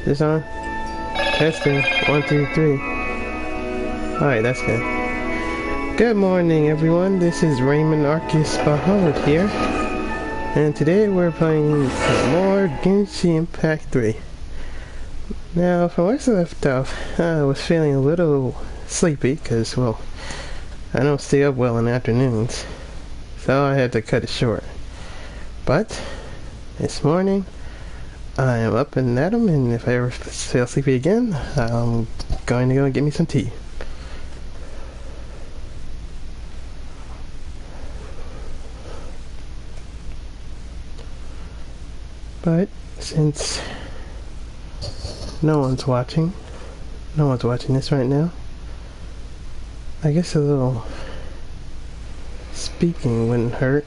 this on? Testing. 1, 2, 3. Alright, that's good. Good morning, everyone. This is Rainmond Arceus Bahamut here. And today we're playing some more Genshin Impact 3. Now, from where I left off, I was feeling a little sleepy because, well, I don't stay up well in the afternoons. So I had to cut it short. But this morning, I am up and at 'em, and if I ever feel sleepy again, I'm going to go and get me some tea. But since no one's watching this right now, I guess a little speaking wouldn't hurt.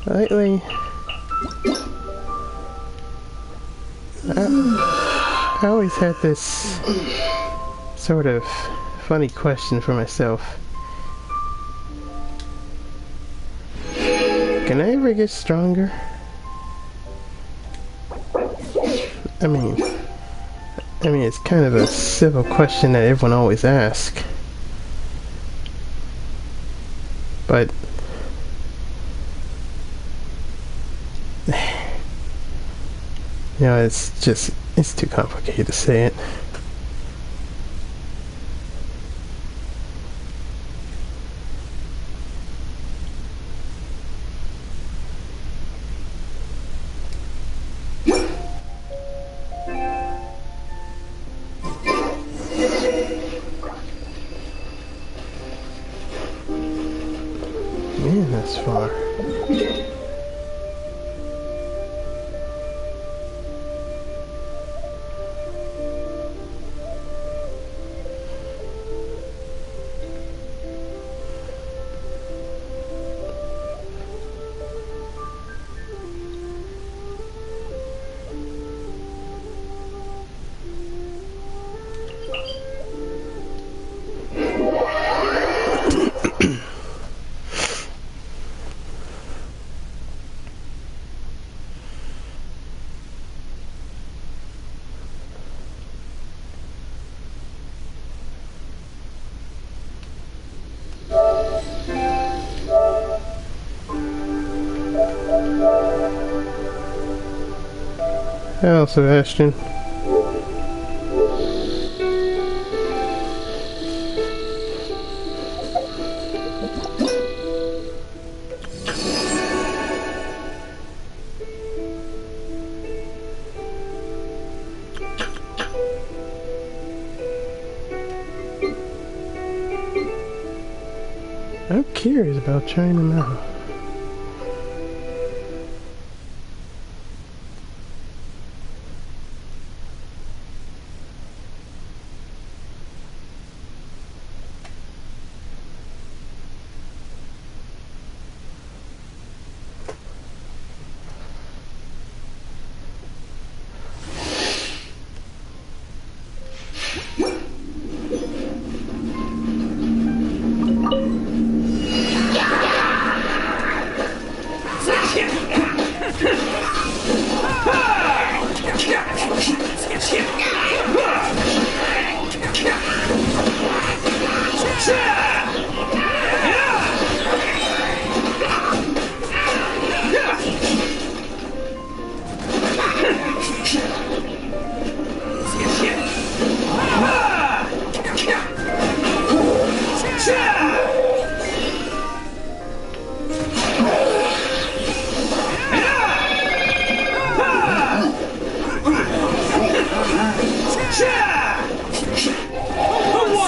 Lately, I always had this sort of funny question for myself. Can I ever get stronger? I mean, it's kind of a civil question that everyone always asks. But you know, it's too complicated to say it. Man, that's far. Hello, Sebastian. I'm curious about trying them out.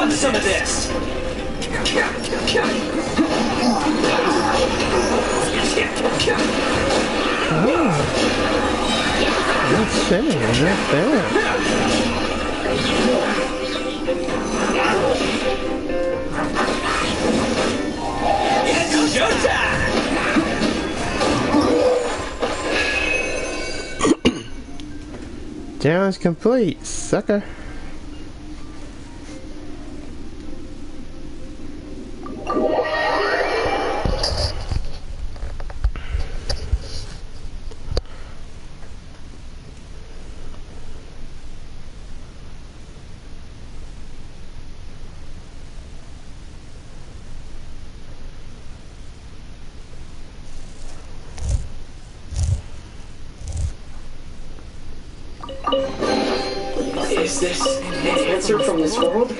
Some of this. Oh, that's fair, not bad. It's showtime! Challenge complete, sucker. Is this an answer from this world?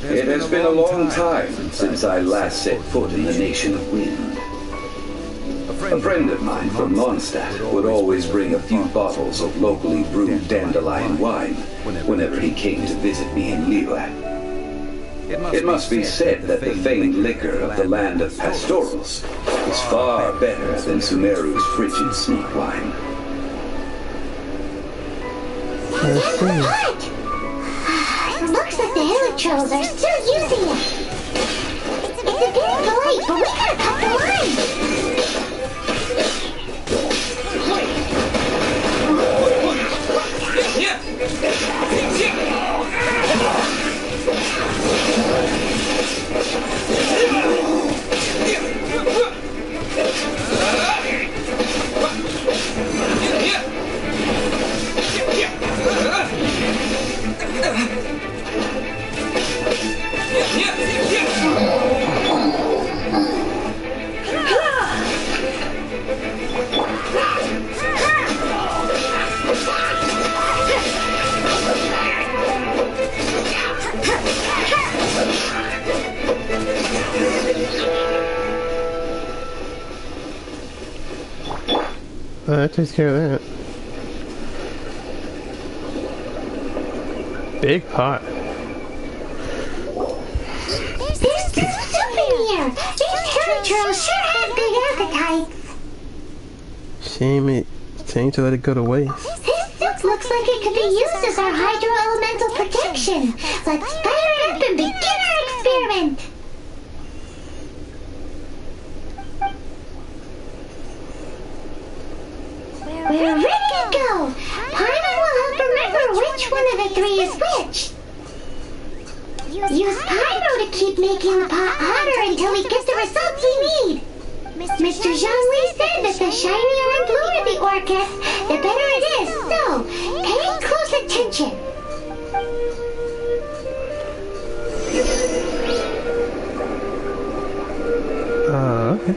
It has been a long time since I last set foot in the nation of wind. A friend of mine from Mondstadt would always bring a few bottles of locally brewed dandelion wine whenever he came to visit me in Lille. It must be said that the famed liquor of the land of pastorals is far better than Sumeru's frigid sweet wine. Looks like the Hilichurls are still using it. It's a bit polite, but we gotta cut the line. That takes care of that. Big pot. There's still soup in here. These Hilichurls sure have big appetites. Shame to let it go to waste. This soup looks like it could be used as our hydro-elemental protection. Let's fire it up and begin our experiment. We're ready to go! Paimon will help remember which one of the three is which. Use Pyro to keep making the pot hotter until we get the results we need. Mr. Zhongli said that the shinier and bluer the orchis, the better it is, so pay close attention. Okay.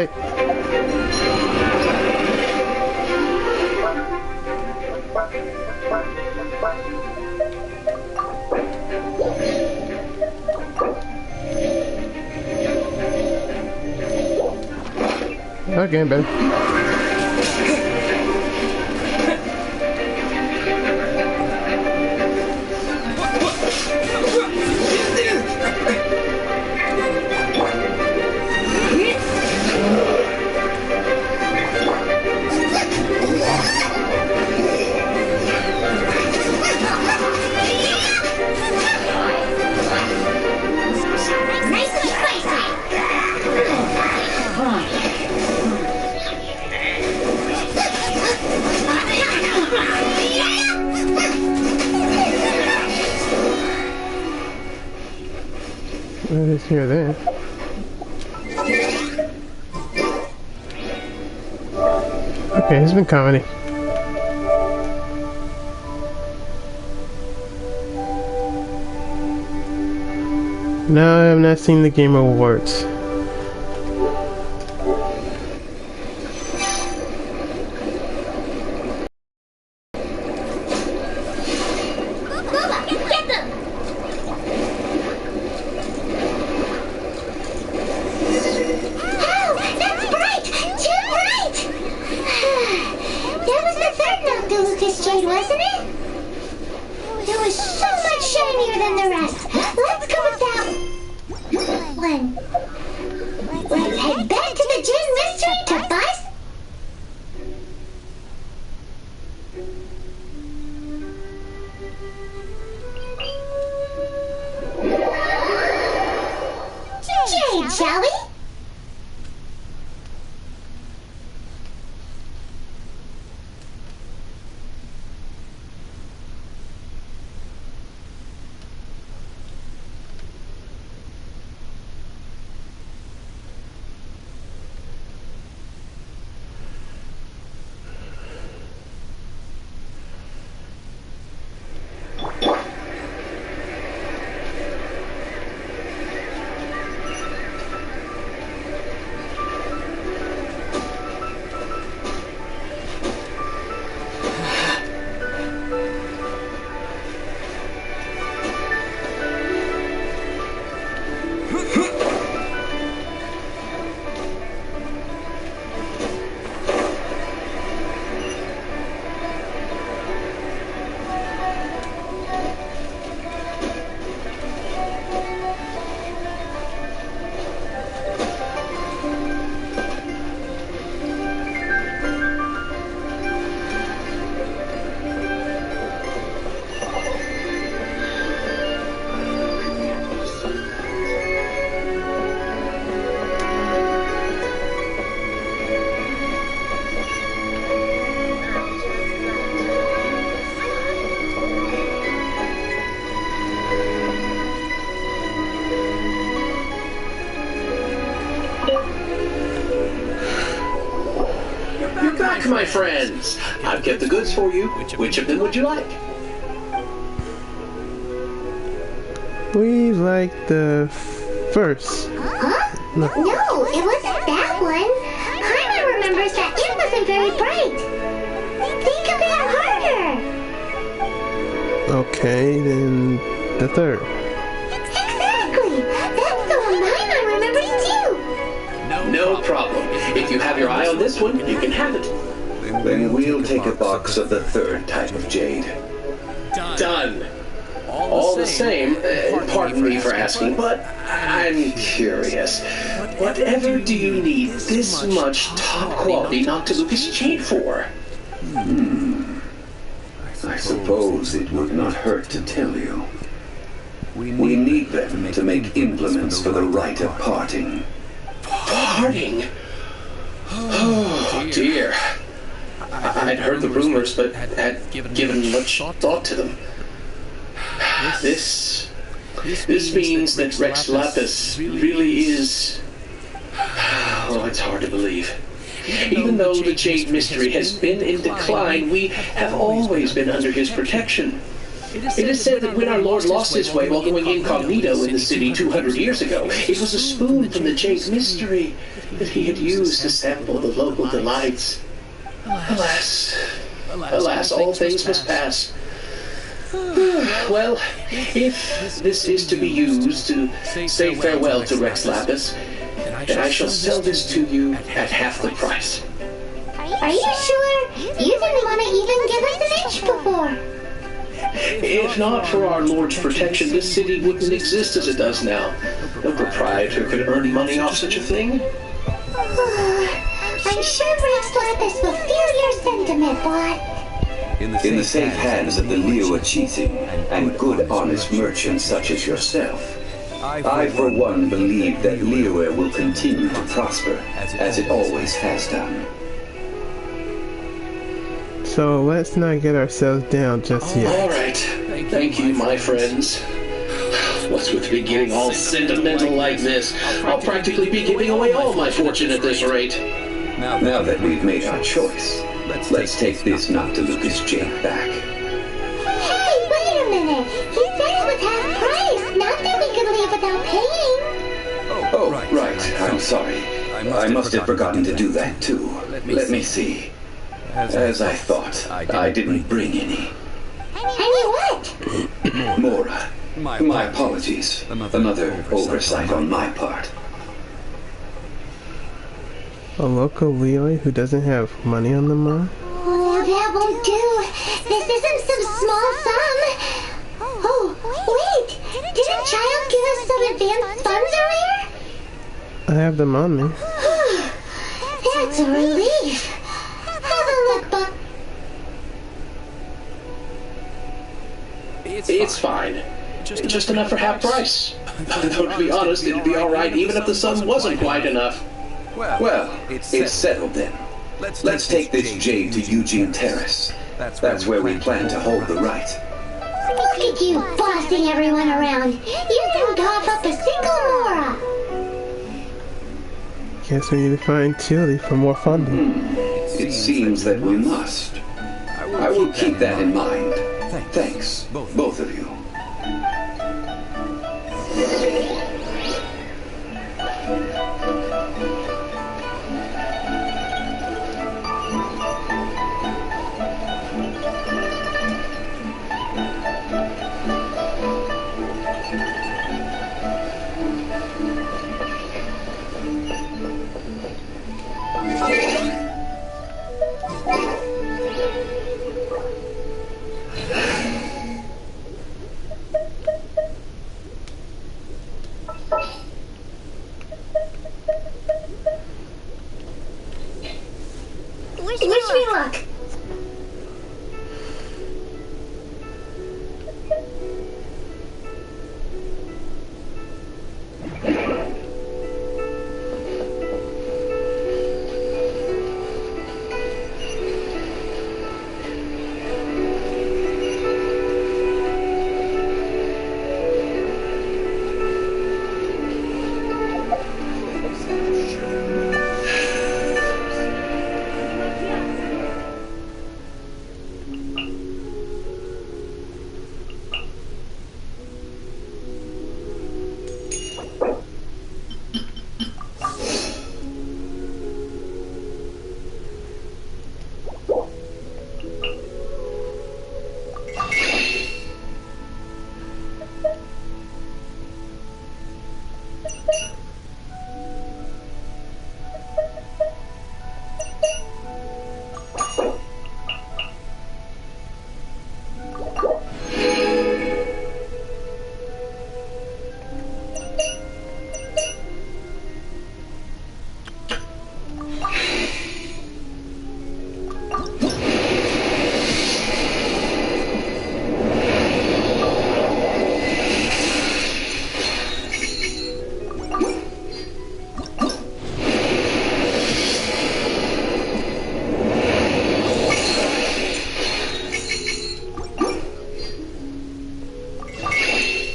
boy. Okay, Ben. Nice and spicy. What is here then? Okay, it's been comedy. No, I have not seen the Game Awards. Get them! Oh, that's bright! Too bright! That was the third Nocta Lucas Jade, wasn't it? It was so much shinier than the rest. Let's go with that one. Let's head back to the Gin Mystery to buy. Jade, shall we? You're back, my friends. I've kept the goods for you. Which of them would you like? We like the first. Huh? No, it wasn't that one. Paimon remembers that it wasn't very bright. Think a bit harder. Okay, then the third. Exactly. That's the one Paimon remembers too. No problem. If you have your eye on this one, you can have it. Then we'll take a box of the third type of jade. Done. All the same, pardon me for asking, but I'm curious. Whatever do you need this much top-quality Nocta Lucas jade for? I suppose it would not hurt to tell you. We need them to make implements for the rite of parting. Parting? Oh, dear. I'd heard the rumors, but had given much thought to them. This means that Rex Lapis really is... Oh, it's hard to believe. Even though the Jade Mystery has been in decline, we have always been under his protection. It is said that when our Lord lost his way while going incognito in the city 200 years ago, it was a spoon from the Jade Mystery that he had used to sample the local delights. Alas, all things must pass. Well, if this is to be used to say farewell to Rex Lapis, then I shall sell this to you at half the price. Are you sure? You didn't want to even give us an inch before. If not for our Lord's protection, this city wouldn't exist as it does now. No proprietor could earn money off such a thing. I'm sure Rex Lapis will feel your sentiment, but... In the safe hands of the Liyue cheating and good honest merchants such as yourself, I for one believe that Liyue will continue to prosper as it always has done. So let's not get ourselves down just yet. All right. Thank you, my friends. What's with me getting all sentimental like this? I'll practically be giving away all my fortune at this rate. Now that we've made our choice, let's take this Nocta Lucas jade back. Hey, wait a minute! He said it was half price, not that we could leave without paying. Oh, right. I'm sorry. I must have forgotten to do that too. Let me see. As I thought, I didn't bring any. Any what? Mora. My apologies. Another oversight on my part. A local Liyue who doesn't have money on the mall? Oh, that won't do. This isn't some small sum. Oh, wait! Didn't Child give us some advanced funds earlier? I have them on me. That's a relief. Have a look, Buck. It's fine. Just enough for half price. Though to be honest, it'd be alright even if the sum wasn't quite enough. Well, it's settled then. Let's take this jade to Eugene Terrace. That's where we plan to hold the right. Look at you bossing everyone around. You didn't cough up a single Mora. Guess we need to find Tilly for more funding. It seems that we must. I will keep that in mind. Thanks, both of you. Wish me luck.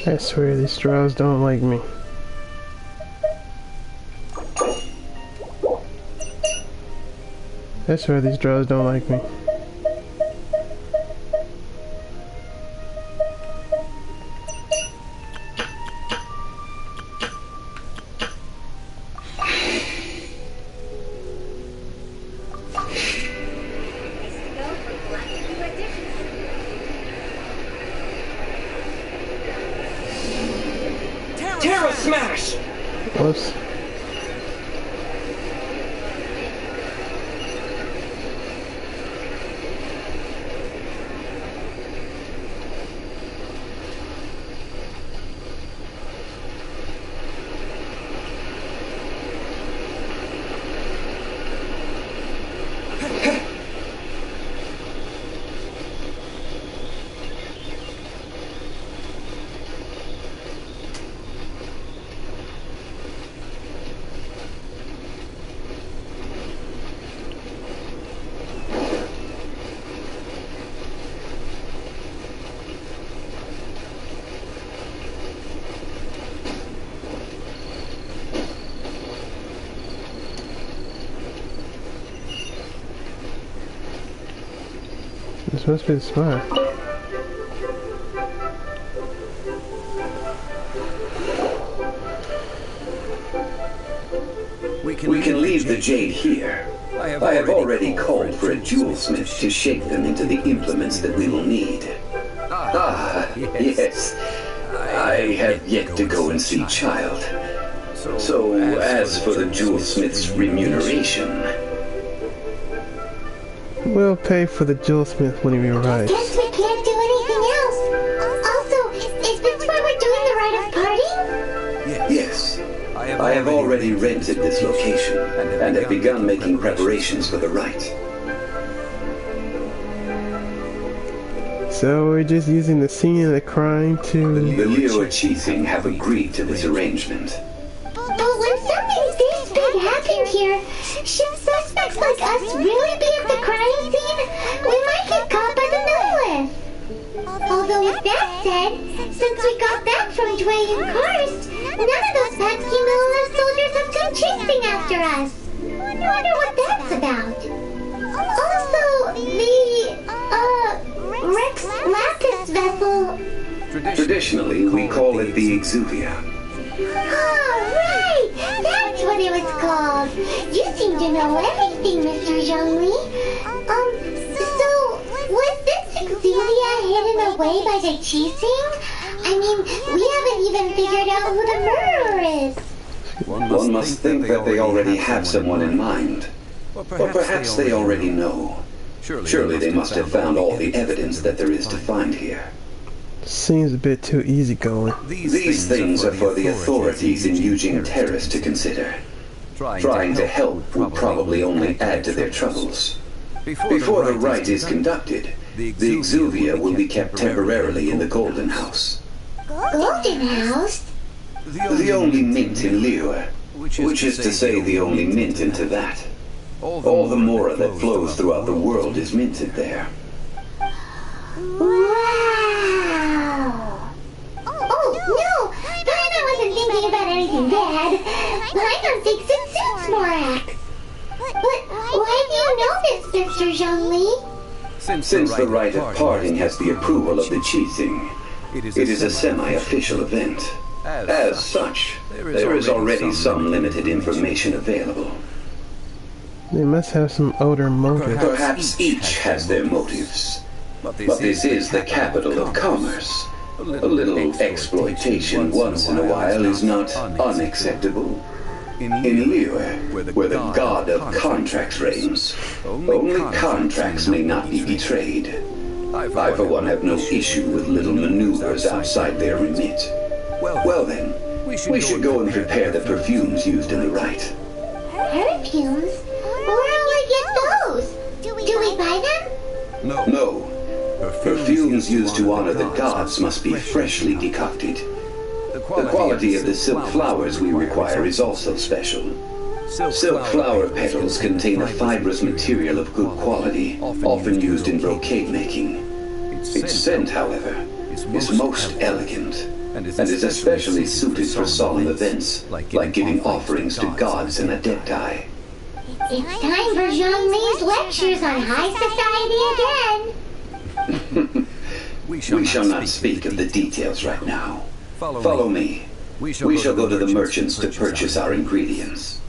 I swear these straws don't like me. I swear these straws don't like me. Smash! Whoops. This must be the spot. We can leave the jade here. I have already called for a jewelsmith to shape them into the implements that we will need. Ah, yes. I have yet to go and see Child. So, as for the jewelsmith's remuneration... We'll pay for the jewelsmith when he arrives. Guess we can't do anything else. Also, is this where we're doing the rite of party? Yes. I have already rented this location, and have begun making preparations for the rite. So we're just using the scene of the crime to... The Liyue Qixing have agreed to this arrangement. But when something this big happened here, should suspects like us really be at the crime scene? We might get caught by the novelist. Although with that said, since we got back from Dwayne Karst, none of those pesky Millennium soldiers have come chasing after us. Wonder what that's about. Also, the, Rex Lapis vessel. Traditionally, we call it the Exuvia. Oh, right! That's what it was called. You seem to know everything, Mr. Zhongli. So, was this Exuvia hidden away by the Qixing? I mean, we haven't even figured out who the murderer is. One must think that they already have someone in mind. Or perhaps they already know. Surely they must have found all the evidence that there is to find here. Seems a bit too easygoing. These things are for the authorities in Eugene Terrace to consider. Trying to help will probably only add to their troubles. Before the rite is conducted, the Exuvia will be kept temporarily in the Golden House. Golden House? The only mint in Liyue, which is to say the only mint into that. All the mora that flows throughout the world is minted there. Wow! Oh, no! Paimon wasn't thinking about anything bad. Paimon thinks it suits Morak. But why do you know this, Mr. Zhongli? Since the rite of parting has the approval of the Qixing, it is a semi-official event. As such, there is already some limited information available. They must have some older motives. Perhaps each has their motives. But this is the capital of commerce. A little exploitation once in a while is not unacceptable. In Liyue, where the god of contracts reigns, only contracts may not be betrayed. I, for one, have no issue with little maneuvers outside their remit. Well then, we should go and prepare the perfumes used in the rite. Perfumes? Where will we get those? Do we buy them? No. Perfumes used to honor the gods must be freshly decocted. The quality of the silk flowers we require is also special. Silk flower petals contain a fibrous material of good quality, often used in brocade making. Its scent, however, is most elegant, and is especially suited for solemn events, like giving offerings to gods and adepti. It's time for Zhongli's lectures on high society again. We shall not speak of the details right now. Follow me. We shall go to the merchants to purchase our ingredients.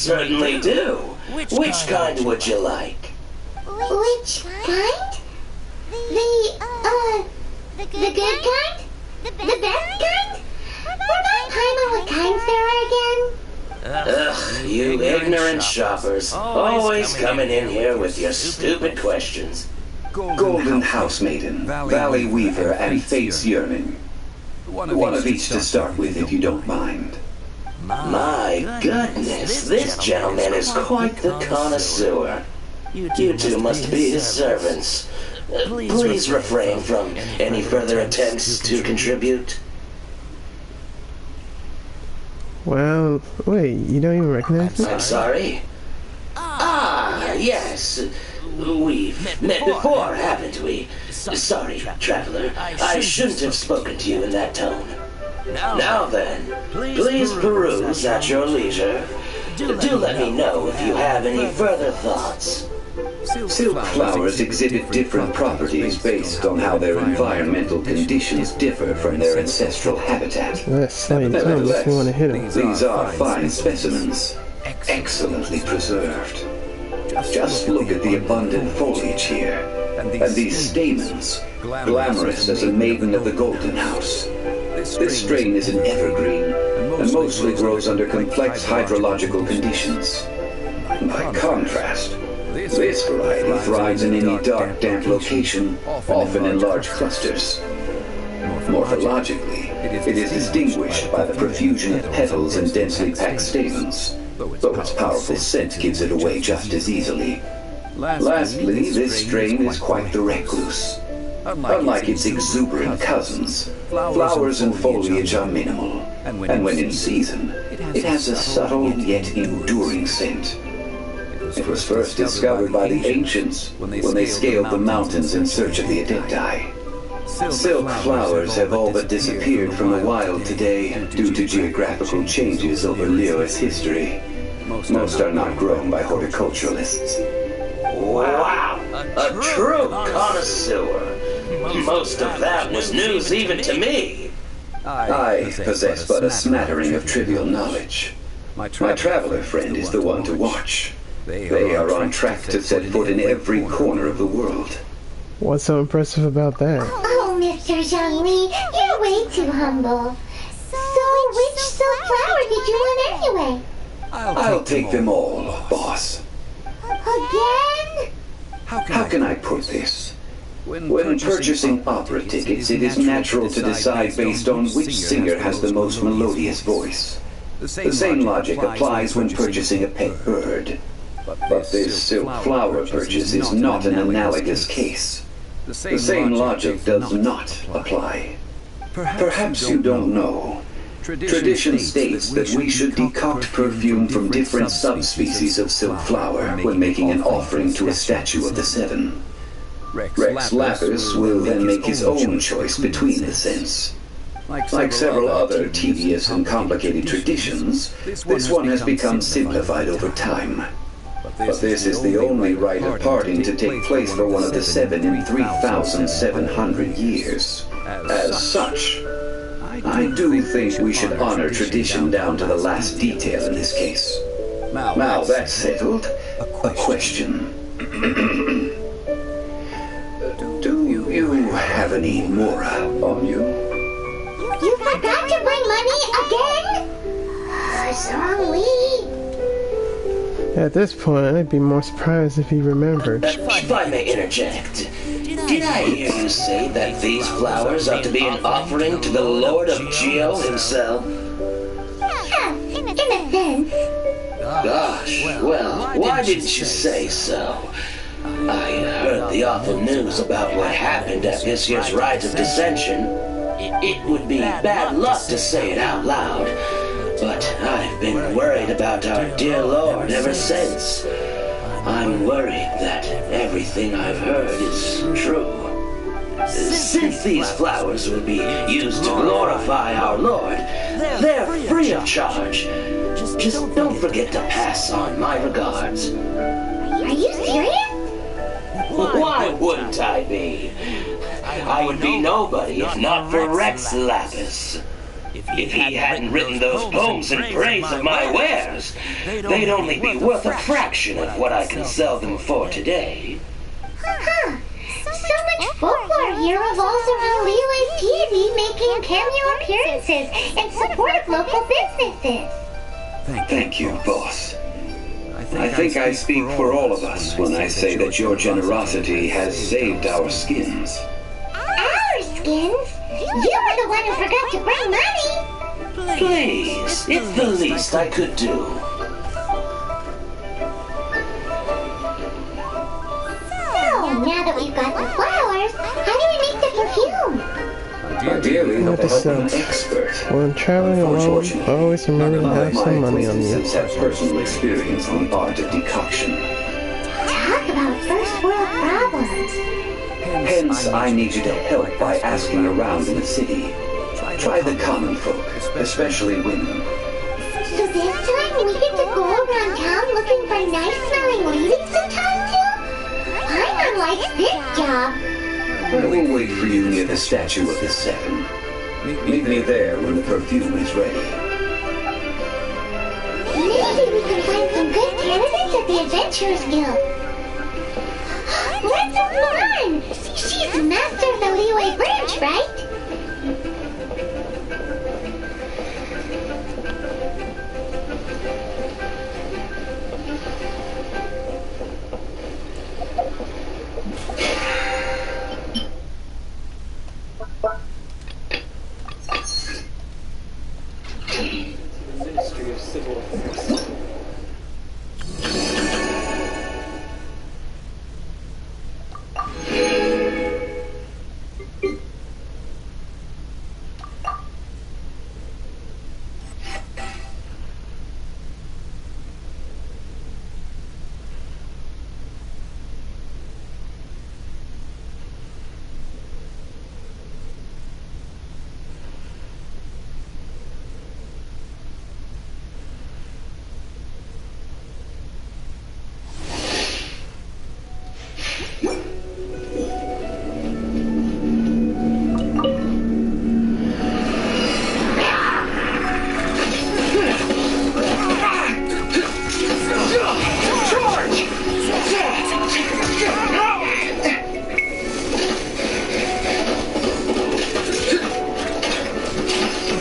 certainly do. Which kind would you like? Which kind? The good kind? The best kind? Remind Paimon what kinds there are again? Ugh, you ignorant shoppers. Always coming in here with your stupid questions. Golden House Maiden, Valley Weaver, and Fate's Yearning. One of each to start with, if you don't mind. My goodness, this gentleman is quite the connoisseur. You two must be his servants. Please refrain from any further attempts to contribute. Well, wait, you don't even recognize me? I'm sorry? Ah, yes. We've met before, haven't we? Sorry, traveler. I shouldn't have spoken to you in that tone. Now then, please peruse at your leisure. Do let me know if you have any further thoughts. Silk flowers exhibit different properties based on how their environmental conditions differ from their ancestral habitat. That's slight tongue if you want to hit him. These are fine specimens, excellently preserved. Just look at the abundant foliage here, and these stamens, glamorous as a maiden of the Golden House. This strain is an evergreen, and mostly grows under complex hydrological conditions. By contrast, this variety thrives in any dark, damp location, often in large clusters. Morphologically, it is distinguished by the profusion of petals and densely packed stamens, though its powerful scent gives it away just as easily. Lastly, this strain is quite the recluse. Unlike its exuberant cousins, flowers and foliage are minimal, and when in season, it has a subtle yet enduring scent. It was first discovered by the ancients when they scaled the mountains in search of the Adepti. Silk flowers have all but disappeared from the wild today due to geographical changes over Lyra's history. Most are not grown by horticulturalists. Wow, a true connoisseur. Most of that was news even to me. I possess but a smattering of trivial knowledge. My traveler friend is the one to watch. They are on track to set foot in every corner of the world. What's so impressive about that? Oh, Mr. Zhongli, you're way too humble. So which silk flower did you want anyway? I'll take them all, boss. Again? How can I put this? When purchasing opera tickets, it is natural to decide based on which singer has the most melodious voice. The same logic applies when purchasing a pet bird. But this silk flower purchase is not an analogous case. The same logic does not apply. Perhaps you don't know. Tradition states that we should decoct perfume from different subspecies of silk flower when making an offering to a statue of the Seven. Rex Lapis will then make his own choice between the scents. Like several other tedious and complicated traditions, this one has become simplified over time. But this is the only rite of parting to take place for one of the Seven in 3,700 years. As such, I do think we should honor tradition down to the last detail in this case. Now that's settled, a question. Do you have any Mora on you? You forgot to bring money again? Zhongli. At this point, I'd be more surprised if he remembered. If I may interject, did I hear you say that these flowers are to be an offering to the Lord of Geo himself? Yeah, in a sense. Gosh, well, why didn't you say so? I heard the awful news about what happened at this year's Rite of Dissension. It would be bad luck to say it out loud, but I've been worried about our dear Lord ever since. I'm worried that everything I've heard is true. Since these flowers will be used to glorify our Lord, they're free of charge. Just don't forget to pass on my regards. Are you serious? Why wouldn't I be? I would be nobody if not for Rex Lapis. If he hadn't written those poems in praise of my wares, they'd only be worth a fraction of what I can sell them for today. Huh. So much folklore here revolves around Leeway's deity making cameo appearances in support of local businesses. Thank you, boss. I think I speak for all of us when I say that your generosity has saved our skins. Our skins? You were the one who forgot to bring money! Please, it's the least I could do. So, now that we've got the flowers, how do we make the perfume? Ideally, What the help of an sense? expert. When traveling alone, always remember to have some money on you. Have personal experience in the art of decoction. Talk about first world problems. Hence, I need you to help by asking around in the city. Try the common folk, especially women. So this time we get to go around town looking for nice-smelling ladies to talk to? Paimon likes this job. We'll wait for you near the statue of the Seven. Meet me there when the perfume is ready. Maybe we can find some good candidates at the Adventurers Guild. Let's Lauren! She's the master of the Leeway branch, right? Ministry of Civil Affairs.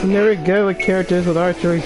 Never go with characters with archery.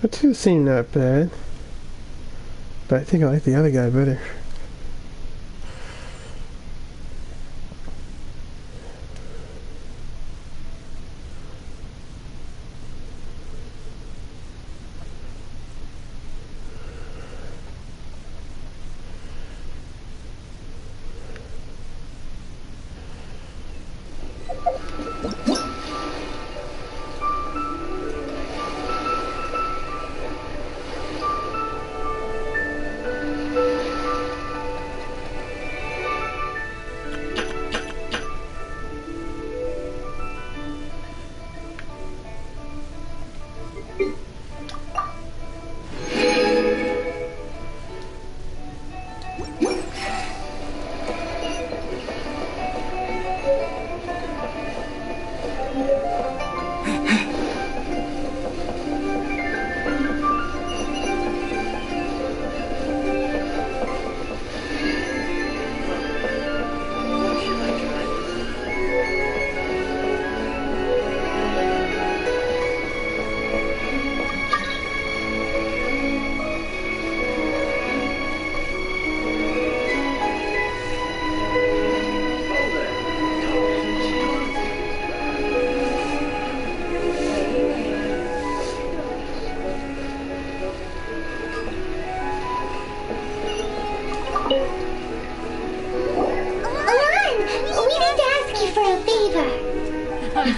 The two seem not bad. But I think I like the other guy better.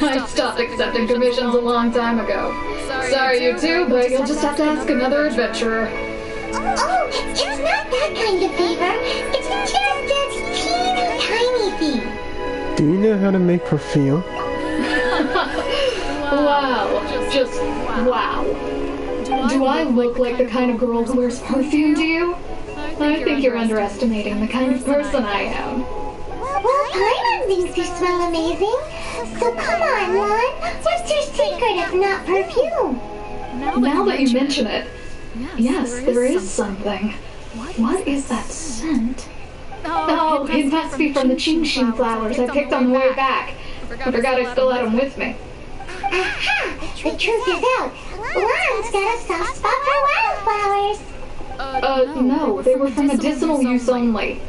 I stopped accepting commissions a long time ago. Sorry you too, but you'll just have to ask another adventurer. Oh, it's not that kind of favor. It's just a teeny tiny thing. Do you know how to make perfume? Wow. Just wow. Do I look like the kind of girl who wears perfume to you? I think you're underestimating the kind of person I am. Well, Paimon thinks you smell amazing. So come on, Lon. What's your secret if not perfume? Now that you mention it, yes, there is something. What is that scent? Oh, it must be from the Genshin flowers I picked on the way back. I forgot I still had them with me. Aha! The truth is out. Lon's got a soft spot for wildflowers. No, they were for medicinal use only.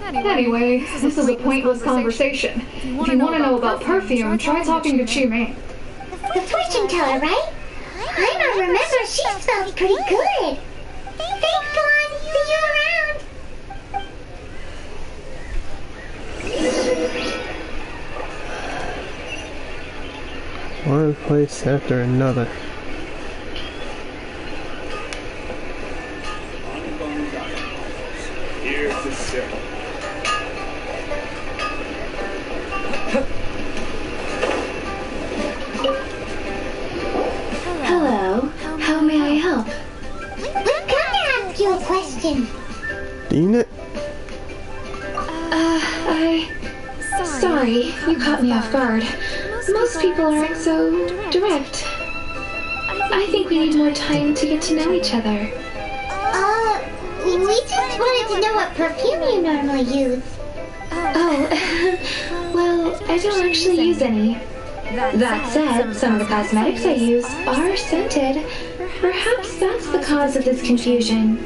Anyway, this is a pointless conversation. If you want to know about perfume, try talking to Qimei. The fortune teller, right? Paimon remembers she smells pretty good. Thanks, Lon. See you around. One place after another. Here's the circle. Hello. How may I help? We've come to ask you a question. Do you know? Sorry, you caught me off guard. Most people aren't so direct. I think we need more time to get to know each other. We just wanted to know what perfume you normally use. Oh, well, I don't actually use any. That said, some of the cosmetics I use are scented. Perhaps that's the cause of this confusion.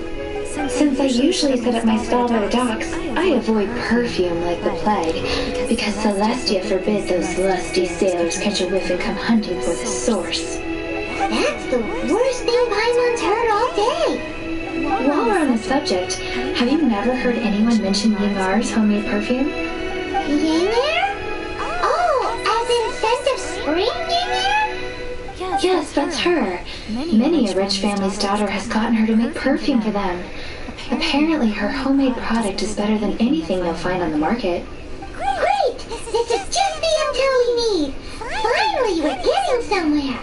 Since I usually set up my stall by the docks, I avoid perfume like the plague, because Celestia forbids those lusty sailors catch a whiff and come hunting for the source. That's the worst thing Paimon's heard all day. While we're on the subject, have you never heard anyone mention Yingar's homemade perfume? Yingar? Oh, as in scent of spring Yingar? Yes, that's her. Many a rich family's daughter has gotten her to make perfume for them. Apparently, her homemade product is better than anything you'll find on the market. Great! This is just the intel we need. Finally, we're getting somewhere.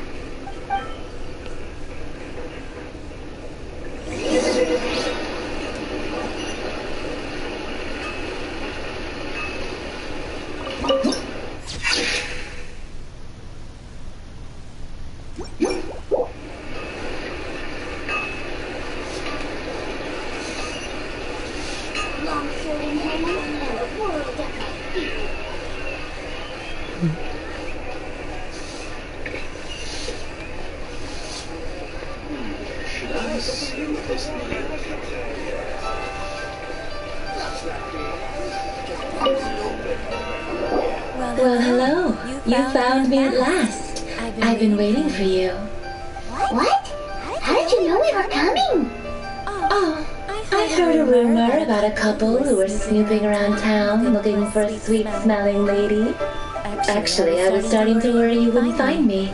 You found me at last. I've been waiting for you. What? How did you know we were coming? Oh, I heard a rumor about a couple who were snooping around town looking for a sweet-smelling lady. Actually, I was starting to worry you wouldn't find me.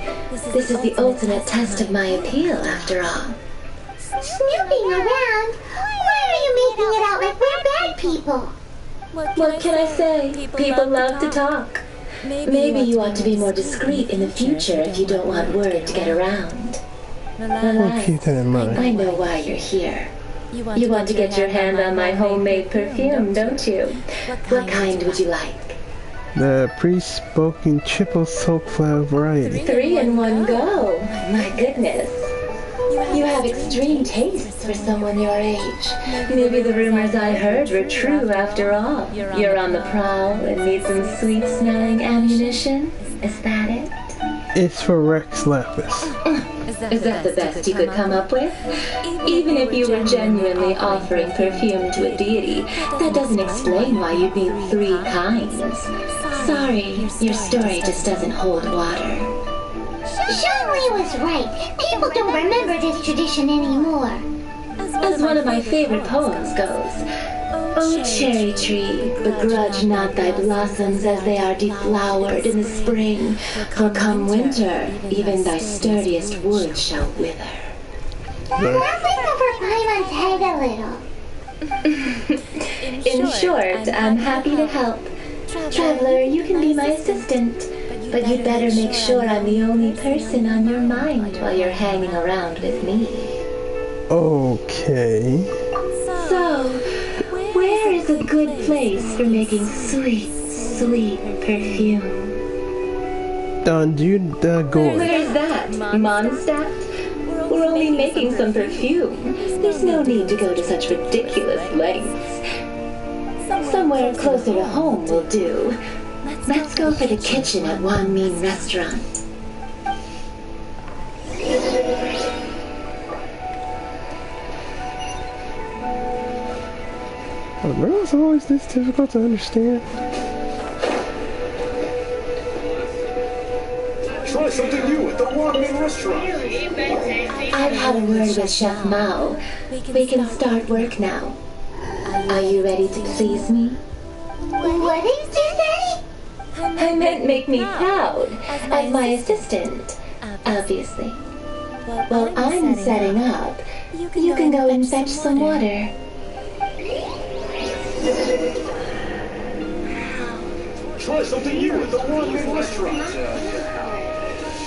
This is the ultimate test of my appeal, after all. Snooping around? Why are you making it out like we're bad people? What can I say? People love to talk. Maybe you ought to be more discreet in the future if you don't want word to get around. We'll keep that in mind. I know why you're here. You want to get your hand on my homemade perfume, don't you? What kind would you like? The pre-spoken triple soap flower variety. 3 in one go. My goodness. You have extreme tastes for someone your age. Maybe the rumors I heard were true after all. You're on the prowl and need some sweet-smelling ammunition? Is that it? It's for Rex Lapis. Is that the best you could come up with? Even if you were genuinely offering perfume to a deity, that doesn't explain why you'd need 3 kinds. Sorry, your story just doesn't hold water. Jean-Louis was right. People don't remember this tradition anymore. As one of my favorite poems goes, O cherry tree, begrudge not thy blossoms as they are deflowered in the spring, for come winter, even thy sturdiest wood shall wither. Ruffling over Paimon's head a little. In short, I'm happy to help. Traveler, you can be my assistant, but you'd better make sure I'm the only person on your mind while you're hanging around with me. Okay. So, where is a good place for making sweet, sweet perfume? Dungeon Gorge. Where's that? Mondstadt? We're only making some perfume. There's no need to go to such ridiculous lengths. Somewhere closer to home will do. Let's go for the kitchen at Wan Min Restaurant. Are girls always this difficult to understand? Try something new at the Wan Min Restaurant. I've had a word with Chef Mao. We can start work now. Are you ready to please me? What did you say? I meant make me proud, as my assistant, obviously. While I'm setting up, you can go and fetch some water. Try something new at the Wan Min Restaurant.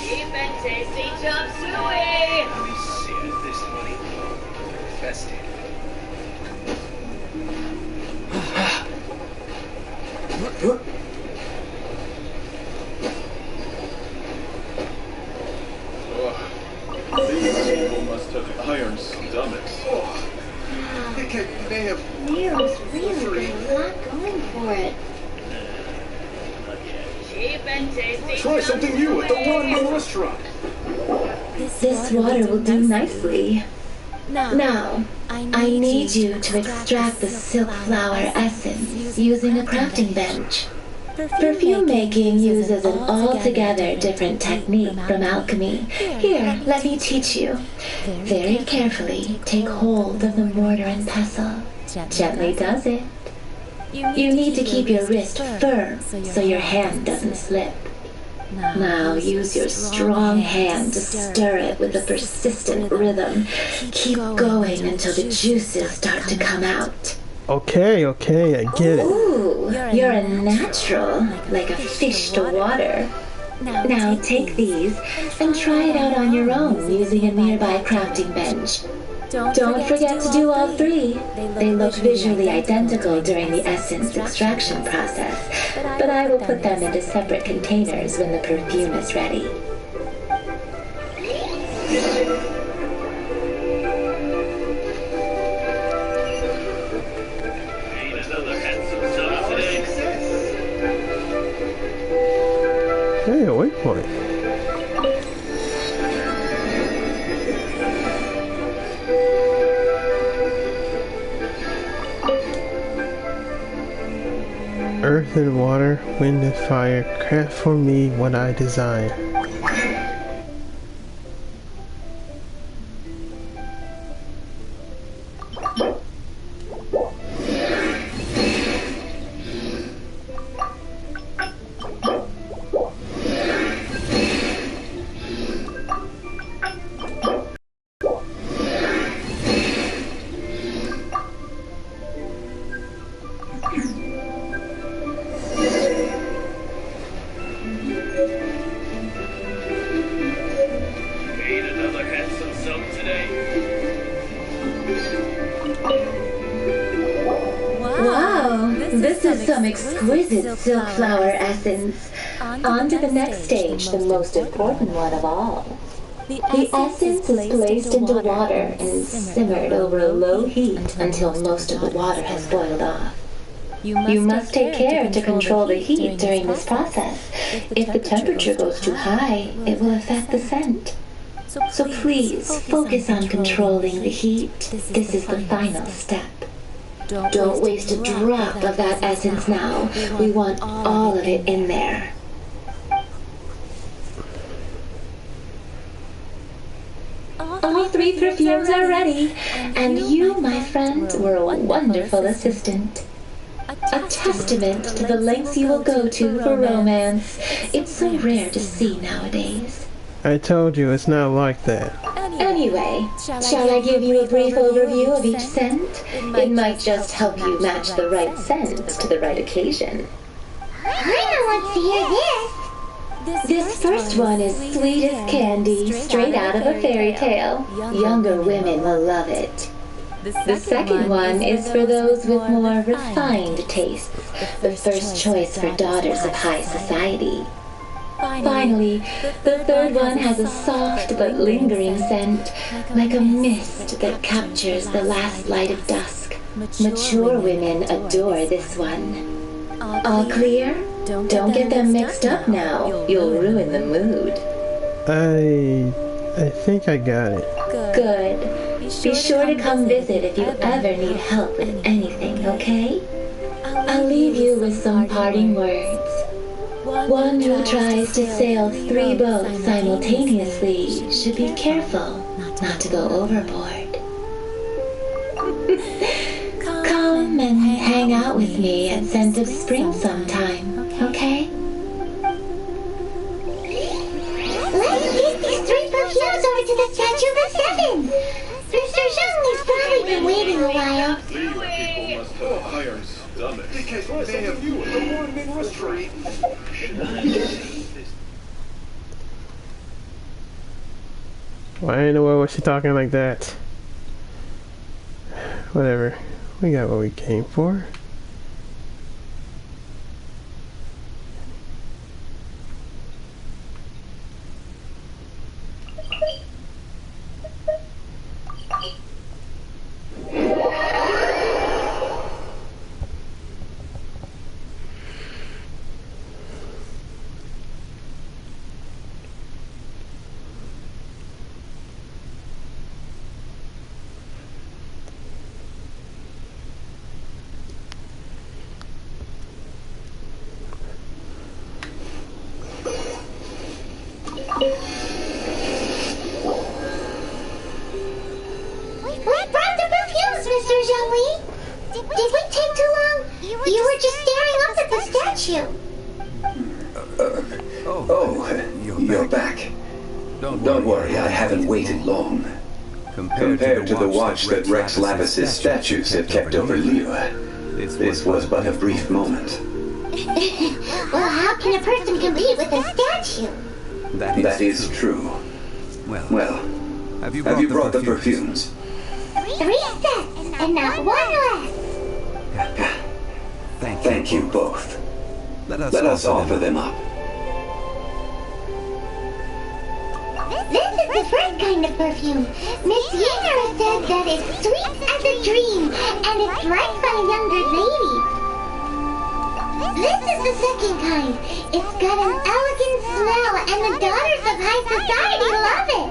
Cheap and tasty chop suey! Let me see if this money festive. These people must have iron stomachs. They have Nero's really got a lot going for it. Cheap and tasty Try something new at the Wan Min Restaurant. This water will do nicely. Now, I need you to extract the silk flower essence using a crafting bench. Perfume making uses an altogether different technique from alchemy. Here, let me teach you. Very carefully, take hold of the mortar and pestle. Gently does it. You need to keep your wrist firm so your hand doesn't slip. Now use your strong hand to stir it with a persistent rhythm. Keep going until the juices start to come out. Okay, I get it. Ooh, you're a natural, like a fish to water. Now take these and try it out on your own using a nearby crafting bench. Don't forget to do all 3. They look visually identical during the essence extraction process, but I will put them into separate containers when the perfume is ready. Hey, a waypoint. Earth and water, wind and fire, craft for me what I desire. This is some exquisite silk flower essence. On to the next stage, the most important one of all. The essence is placed into water and simmered over a low heat until most of the water has boiled off. You must take care to control the heat during this process. If the temperature goes too high, it will affect the scent. So please, focus on controlling the heat. This is the final step. Don't waste a drop of that essence now. We want all of it in there. All 3 perfumes are ready, and you, my friend, were a wonderful assistant. A testament to the lengths you will go to for romance. It's so rare to see nowadays. I told you it's not like that. Anyway, shall I give you a brief overview of each scent? It might just help you match the right scent to the right occasion. Raina wants to hear this. This first one is sweet as candy, straight out of a fairy tale. Younger women will love it. The second one is for those with more refined tastes, the first choice for daughters of high society. Finally, the third one has a soft but lingering scent, like a mist that captures the last light of dusk. Mature women adore this one. All clear? Don't get them mixed up now. You'll ruin the mood. I think I got it. Good. Be sure to come visit if you ever need help with anything, okay? I'll leave you with some parting words. One who tries to sail 3 boats simultaneously should be careful not to go overboard. Come and hang out with me at Scent of Spring sometime, okay? Let's get these 3 perfumes over to the Statue of the 7. Mr. Zhang has probably been waiting a while. People must have iron stomachs. Because they have you in the morning retreat. Why in the world was she talking like that? Whatever. We got what we came for. We brought the perfumes, Mr. Zhang. Did we take too long? You were just staring up at the statue. You're back. Don't worry, I haven't waited long. Compared to the watch that Rex Lavis's statues have kept over Liyue, this was but a brief moment. Well, how can a person compete with a statue? That is true. Well, have you brought the perfumes? 3 sets, and not 1 less. Thank you both. Let us offer them up. This is the first kind of perfume. Miss Yinara said that it's sweet as a dream, and it's liked by younger ladies. This is the second kind. It's got an elegant smell, and the daughters of high society love it.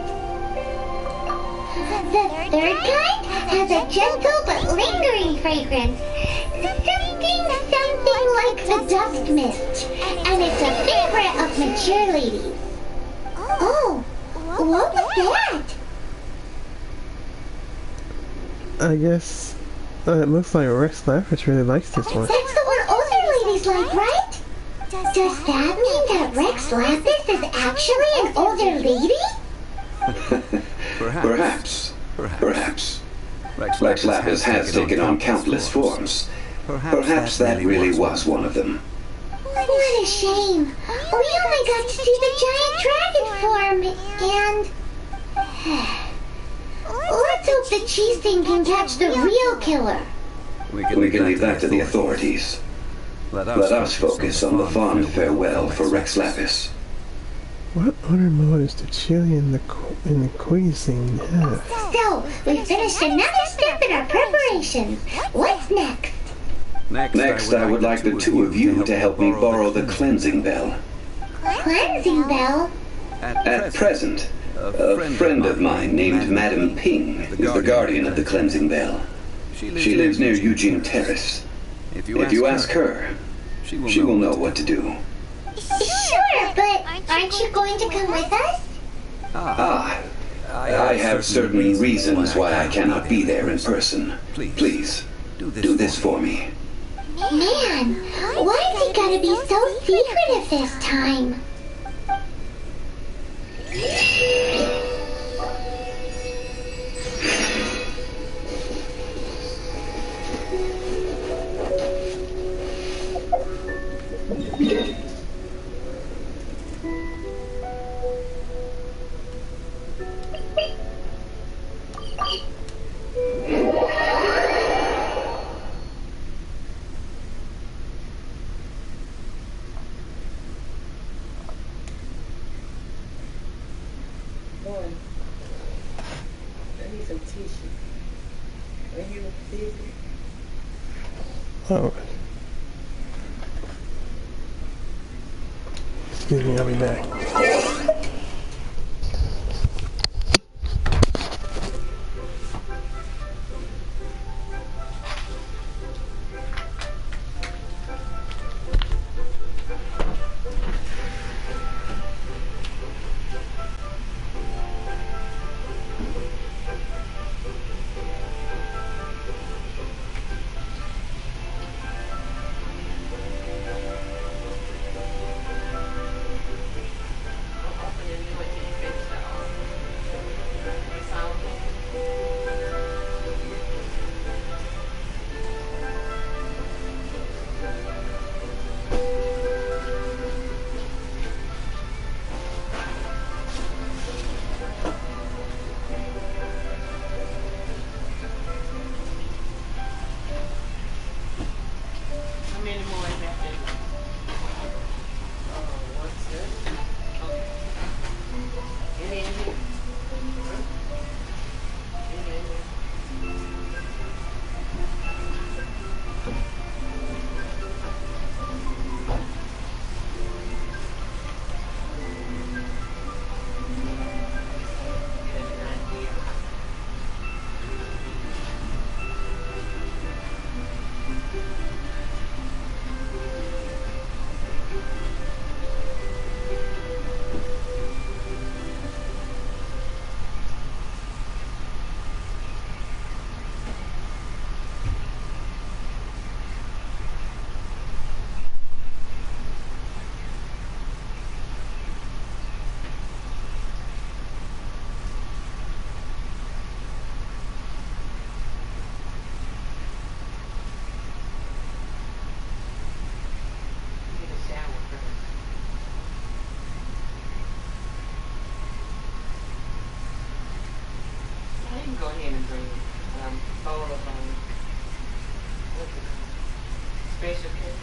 The third kind has a gentle but lingering fragrance. Something like the Dusk Mist, and it's a favorite of mature ladies. Oh, what was that? I guess it looks like Rex Lapis really likes this one. That's the one older ladies like, right? Does that mean that Rex Lapis is actually an older lady? Perhaps. Rex Lapis has taken on countless forms. Perhaps that really was one of them. What a shame. We only got to see the giant dragon form, and... Let's hope the cheese thing can catch the real killer. We can leave that to the authorities. Let us focus on the fond farewell for Rex Lapis. What other motives do Chili and the Queasing have? So, we finished another step in our preparations. What's next? Next, I would like the two of you to help me borrow the cleansing bell. Cleansing bell? At present, a friend of mine named Madame Ping is the guardian of the cleansing bell. She lives near Eugene Terrace. If you ask her, she will know what to do. Sure, but aren't you going to come with us? I have certain reasons why I cannot be there in person. Please, do this for me. Man, why's he gotta be so secretive this time? Oh. Excuse me, I'll be back. Go ahead and bring a bowl of special cake.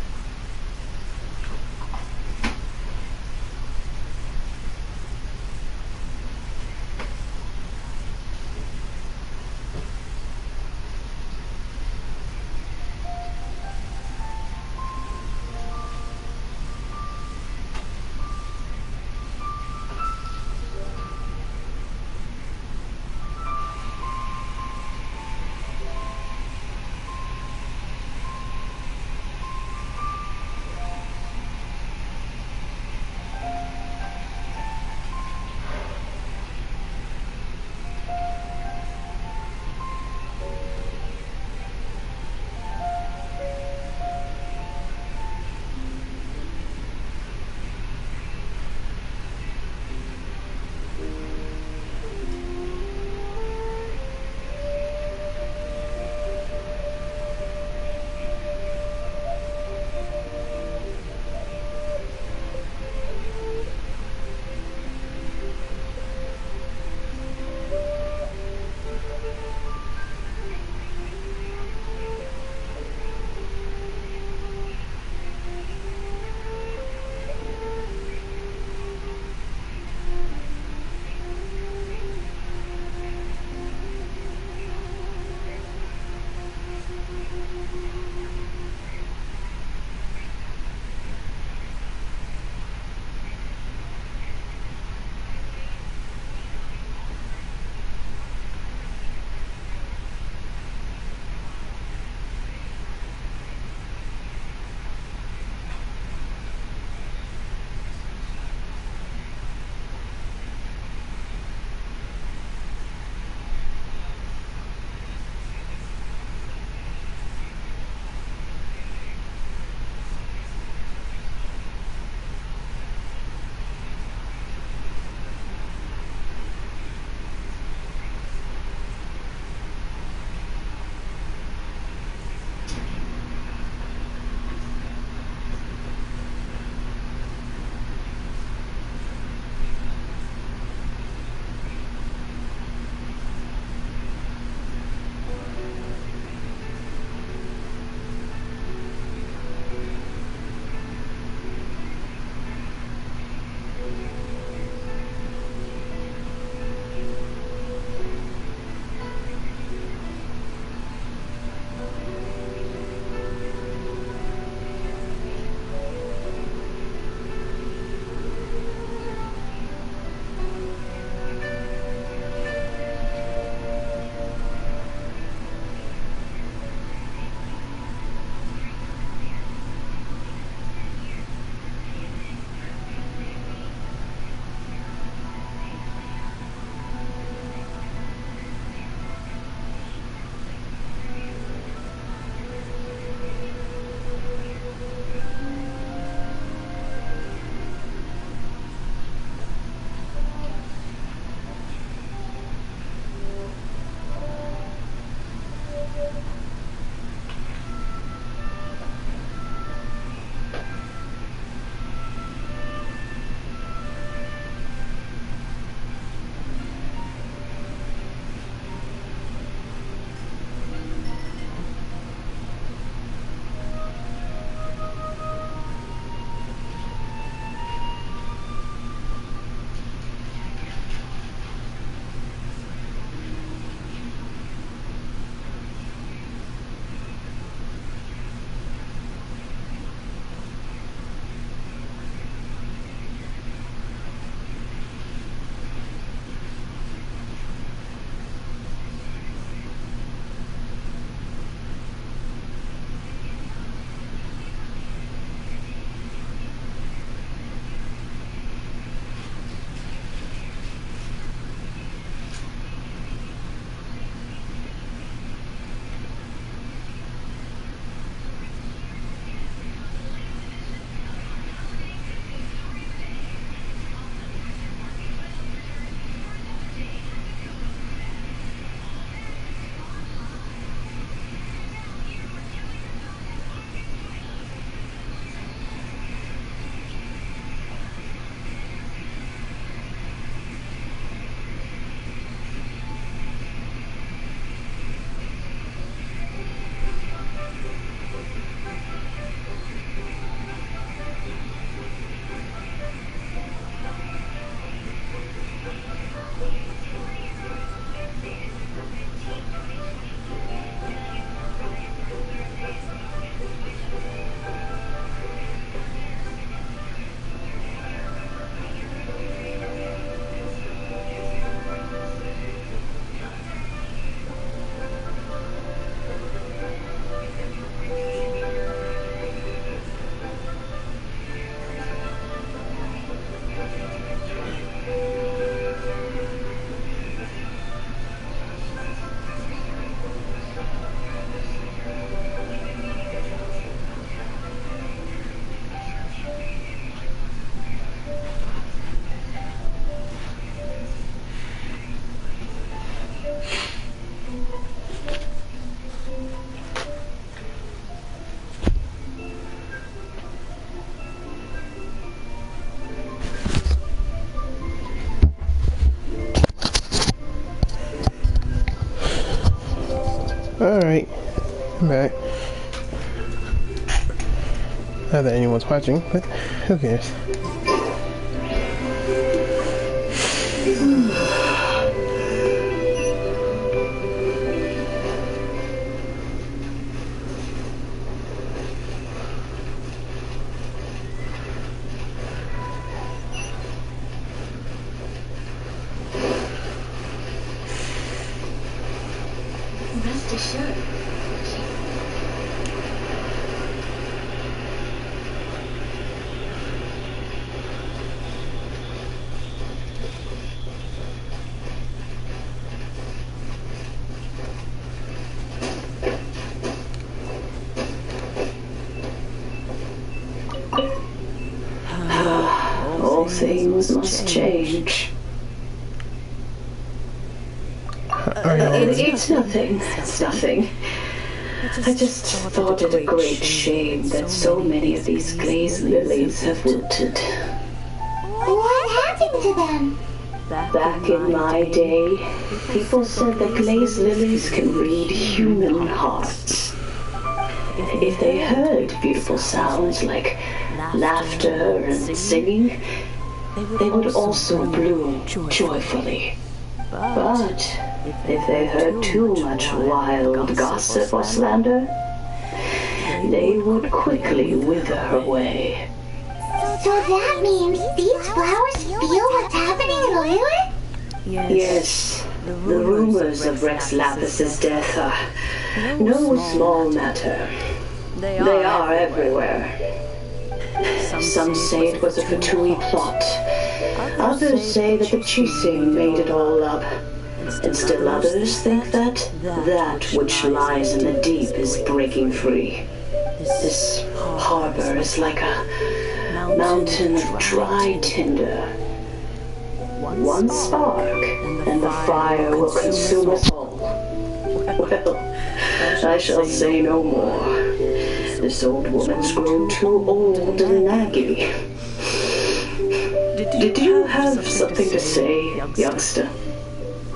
I'm back. Not that anyone's watching, but who cares? Rest assured. All things must change. It's nothing. It's nothing. I just thought it a great shame that so many of these glazed lilies have wilted. What happened to them? Back in my day, people said that glazed lilies can read human hearts. If they heard beautiful sounds like laughter and singing, they would also bloom joyfully. But if they heard too much wild gossip or slander, they would quickly wither away. So that means these flowers feel what's happening in the lily? Yes, the rumors of Rex Lapis's death are no small matter. They are everywhere. Some say it was a Fatui plot. Others say that the Chising made it all up. And still others think that that which lies in the deep is breaking free. This harbor is like a mountain of dry tinder. One spark, and the fire will consume us all. Well, I shall say no more. This old woman's grown too old and naggy. Did you have something to say, youngster?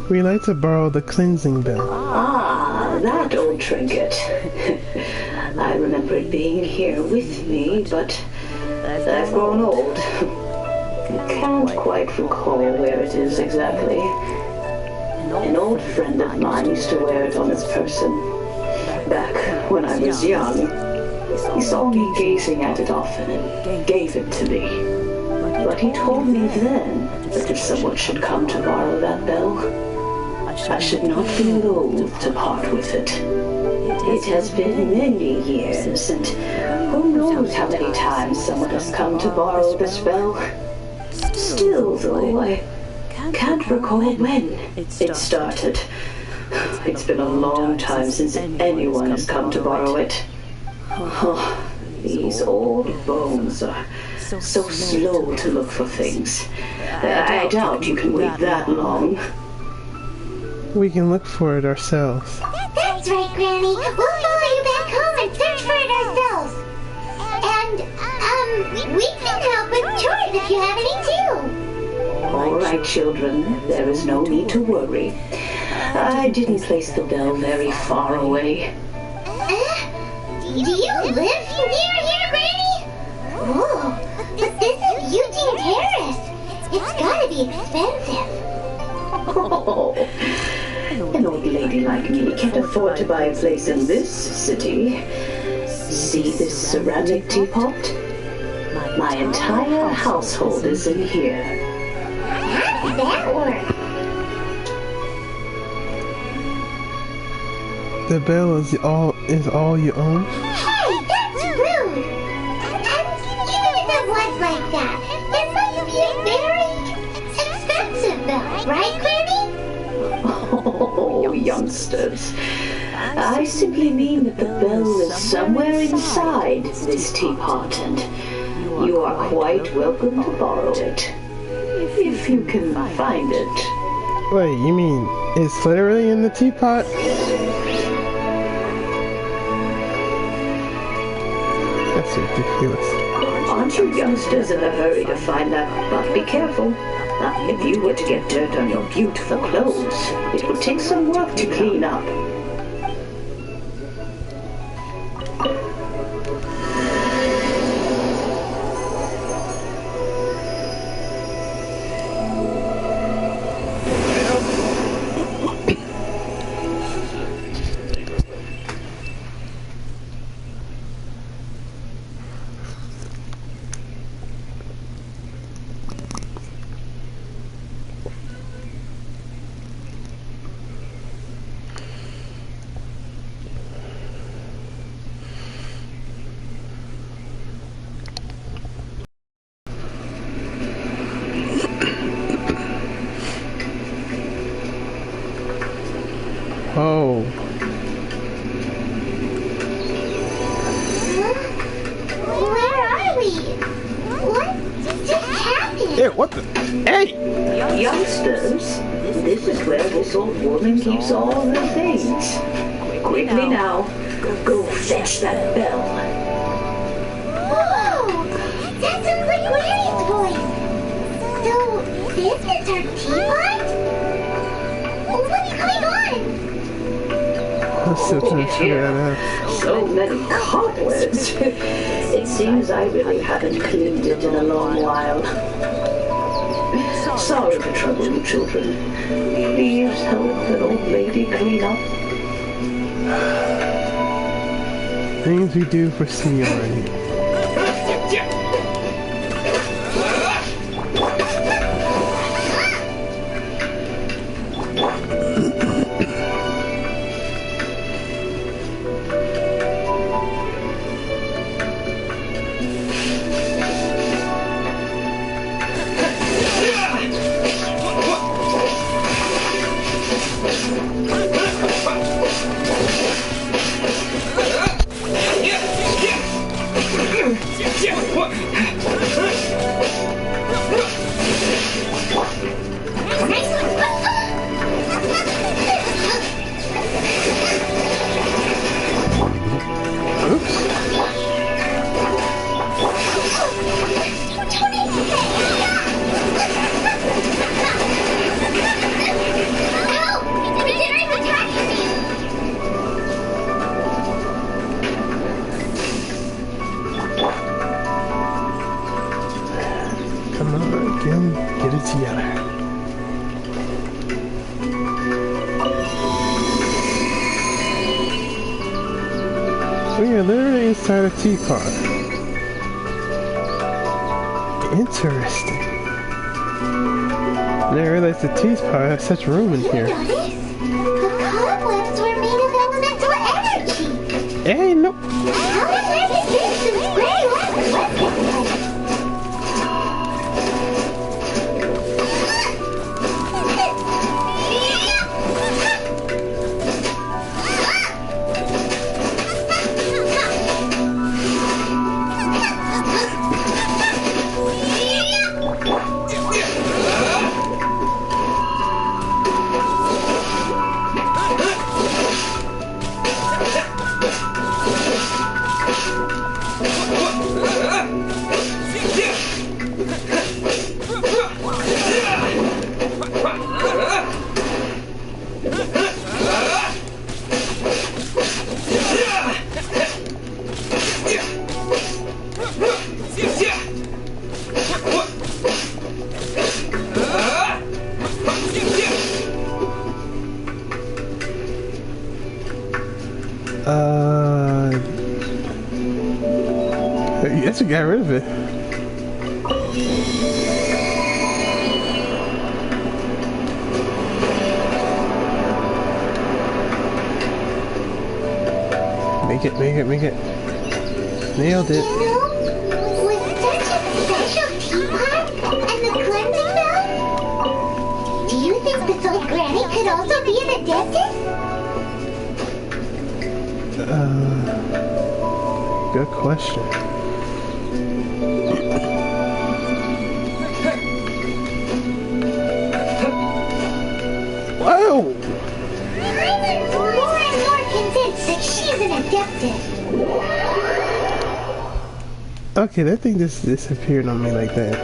We like to borrow the cleansing bell. Ah, that old trinket. I remember it being here with me, but I've grown old. I can't quite recall where it is exactly. An old friend of mine used to wear it on his person. Back when I was young, he saw me gazing at it often and gave it to me. But he told me then that if someone should come to borrow that bell, I should not be loath to part with it. It has been many years, and who knows how many times someone has come to borrow this bell. Still, though, I can't recall when it started. It's been a long time since anyone has come to borrow it. Oh, these old bones are so slow to look for things. I doubt you can wait that long. We can look for it ourselves. That's right, Granny. We'll follow you back home and search for it ourselves. And, we can help with chores if you have any too. All right, children. There is no need to worry. I didn't place the bell very far away. Do you live near here, Granny? Whoa, but this is Eugene Terrace. It's gotta be expensive. Oh, an old lady like me can't afford to buy a place in this city. See this ceramic teapot? My entire household is in here. How does that work? The bell is all you own? Hey, that's rude! And even if it was like that, it must be a very expensive bell, right, Granny? Oh, youngsters. I simply mean that the bell is somewhere inside this teapot, and you are quite welcome to borrow it. If you can find it. Wait, you mean it's literally in the teapot? That's ridiculous. Aren't you youngsters in a hurry to find that? But be careful. If you were to get dirt on your beautiful clothes, it would take some work to clean up. What just happened? Hey, what the? Hey! Youngsters, this is where this old woman keeps all the things. Quickly now, go fetch that bell. Whoa! That sounds like Granny's voice. So, this is her teapot? What's going on? Let's sit and figure that out. So many cobwebs. It seems I really haven't cleaned it in a long while. Sorry to trouble you, children. Please help an old lady clean up. Things we do for seniority. Get it together. We are literally inside a teapot. Interesting. I didn't realize the teapot has such room in here. Notice? The cobwebs were made of elemental energy. Hey, no. How did there get this since Granny left the website? I guess we got rid of it. Make it, make it, make it. Nailed it. You know, with such a special teapot and the cleansing bell, do you think this old Granny could also be an adeptus? Good question. Whoa! I'm more and more convinced that she's an adeptus. Okay, that thing just disappeared on me like that.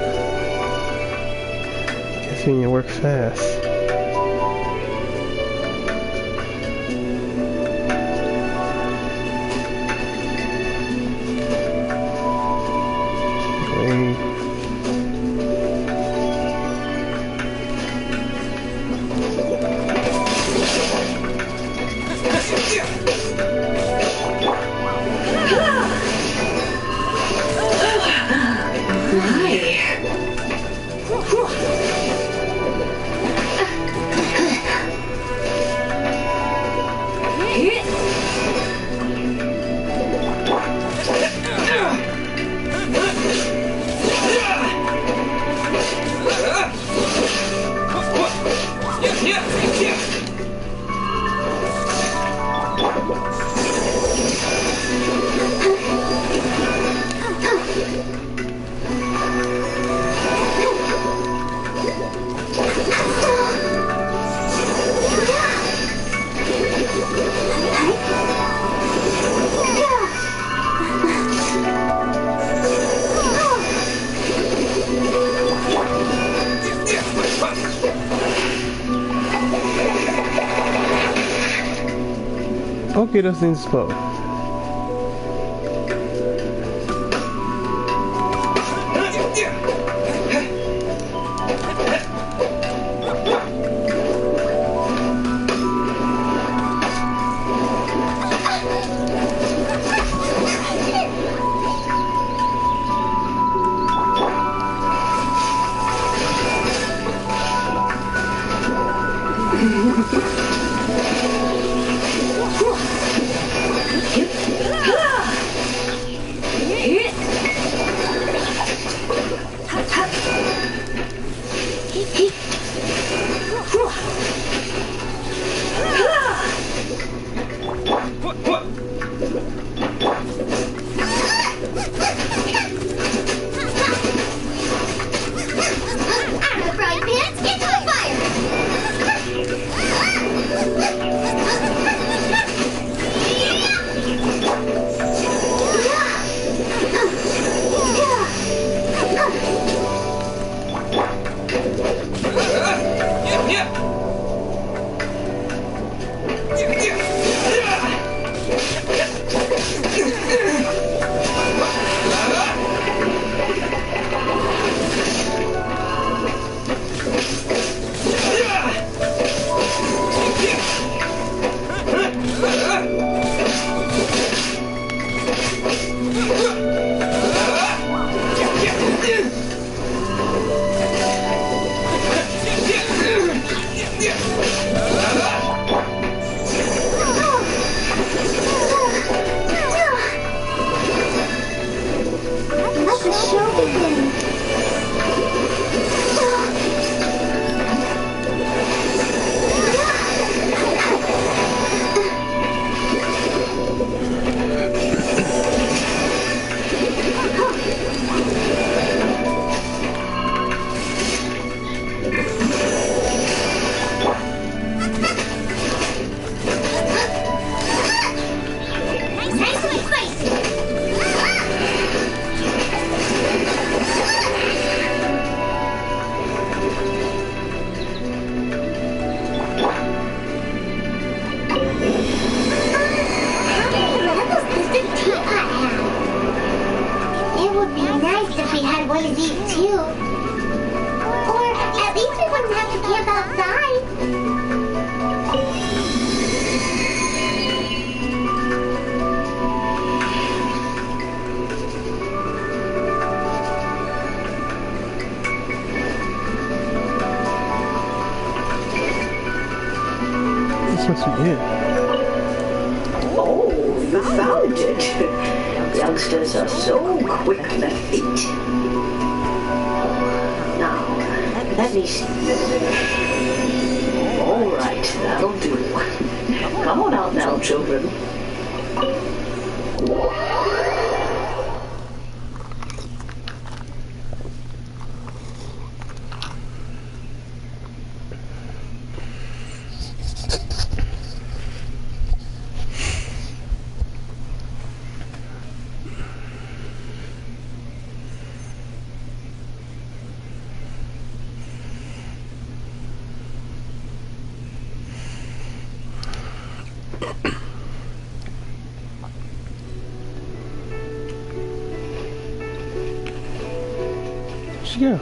Guess we need to work fast. Okay, those things explode. Oh, you found it. Youngsters are so quick on their feet. Now, let me see. All right, that'll do. Come on out now, children. Yeah.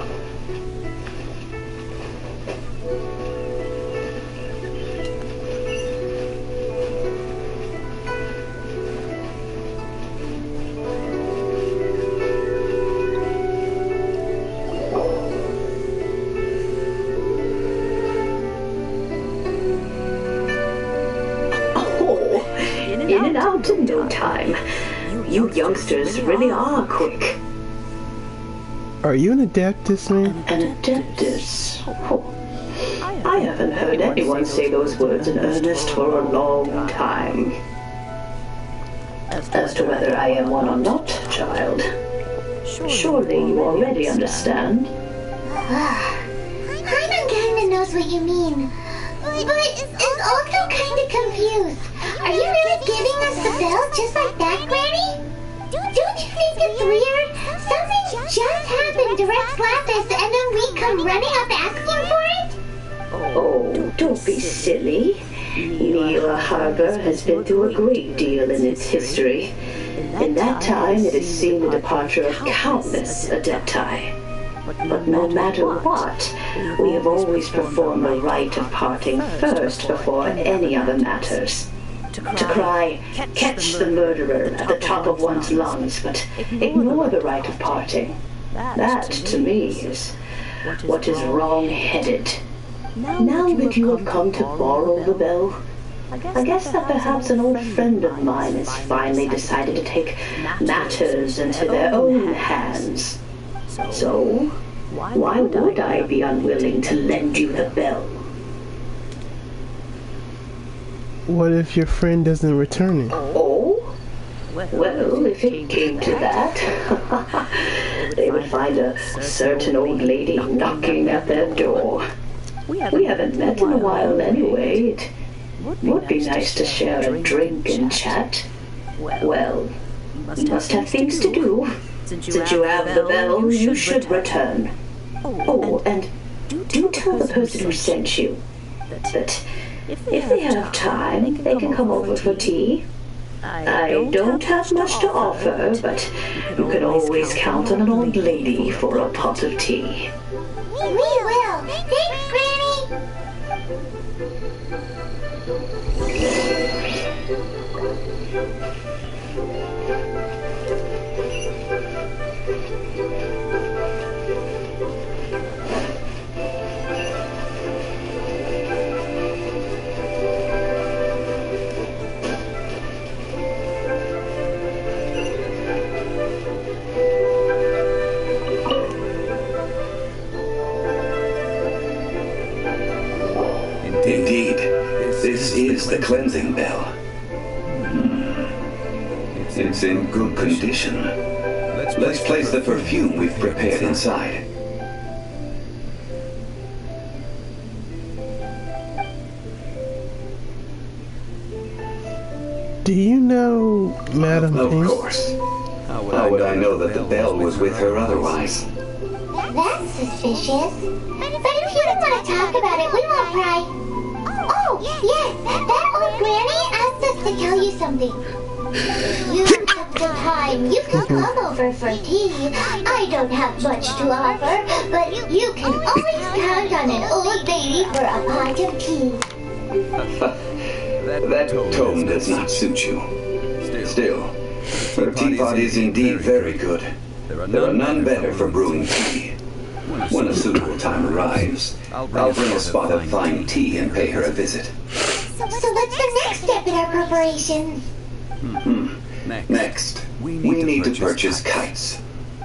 In and out in no time. You youngsters really are quick. Are you an Adeptus, man? An Adeptus? Oh. I haven't heard anyone say those words in earnest for a long time. As to whether I am one or not, child, surely you already understand. Rainmond kinda knows what you mean, but is also kinda confused. Are you really giving us the bell just like that, Granny? Don't you think it's weird? Something just happened to Rex Lapis and then we come running up asking for it? Oh, don't be silly. Niwa Harbor has been through a great deal in its history. In that time, it has seen the departure of countless Adepti. But no matter what, we have always performed the rite of parting first before any other matters. To cry, catch the murderer at the top of one's lungs, but ignore the rite of parting. That, to me, is what is wrong-headed. Now that you have come to borrow the bell, I guess that perhaps an old friend of mine has finally decided to take matters into their own hands. So, why would I be unwilling to lend you the bell? What if your friend doesn't return it? Oh? Well, if it came to that, they would find a certain old lady knocking at their door. We haven't met in a while anyway. It would be nice to share a drink and chat. Well, you must have things to do. Since you have the bell, you should return. Oh, and do tell the person who sent you that if they have time, they can come over for tea. I don't have much to offer, but you can always count on an old lady for a pot of tea. We will. Thanks, Granny. Indeed, this is the cleansing bell. It's in good condition. Let's place the perfume we've prepared inside. Do you know Madam Pink? Of course. How would I know that the bell was with her otherwise? That's suspicious. But if you don't want to talk about it, we won't pry. Oh, yes, that old granny asked us to tell you something. You took the time. You can come over for tea. I don't have much to offer, but you can always count on an old lady for a pot of tea. That tone does not suit you. Still, her teapot is indeed very good. There are none better for brewing tea. When a suitable time arrives, I'll bring a spot of fine tea and pay her a visit. So what's the next step in our preparations? Next, we need to purchase kites.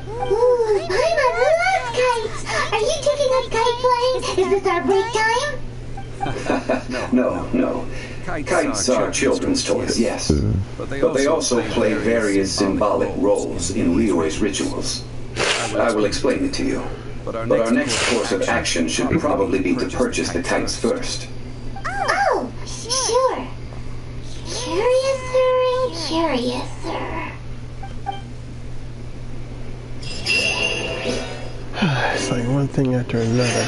Ooh, Paimon loves kites! Are you taking up kite flying? Is this our break time? No. Kites are children's toys, yes. But they also play various symbolic roles in Ryui's rituals. I will explain it to you. But our next course of action should probably be to purchase the kites first. Oh, sure. Curiouser and curiouser. It's like one thing after another.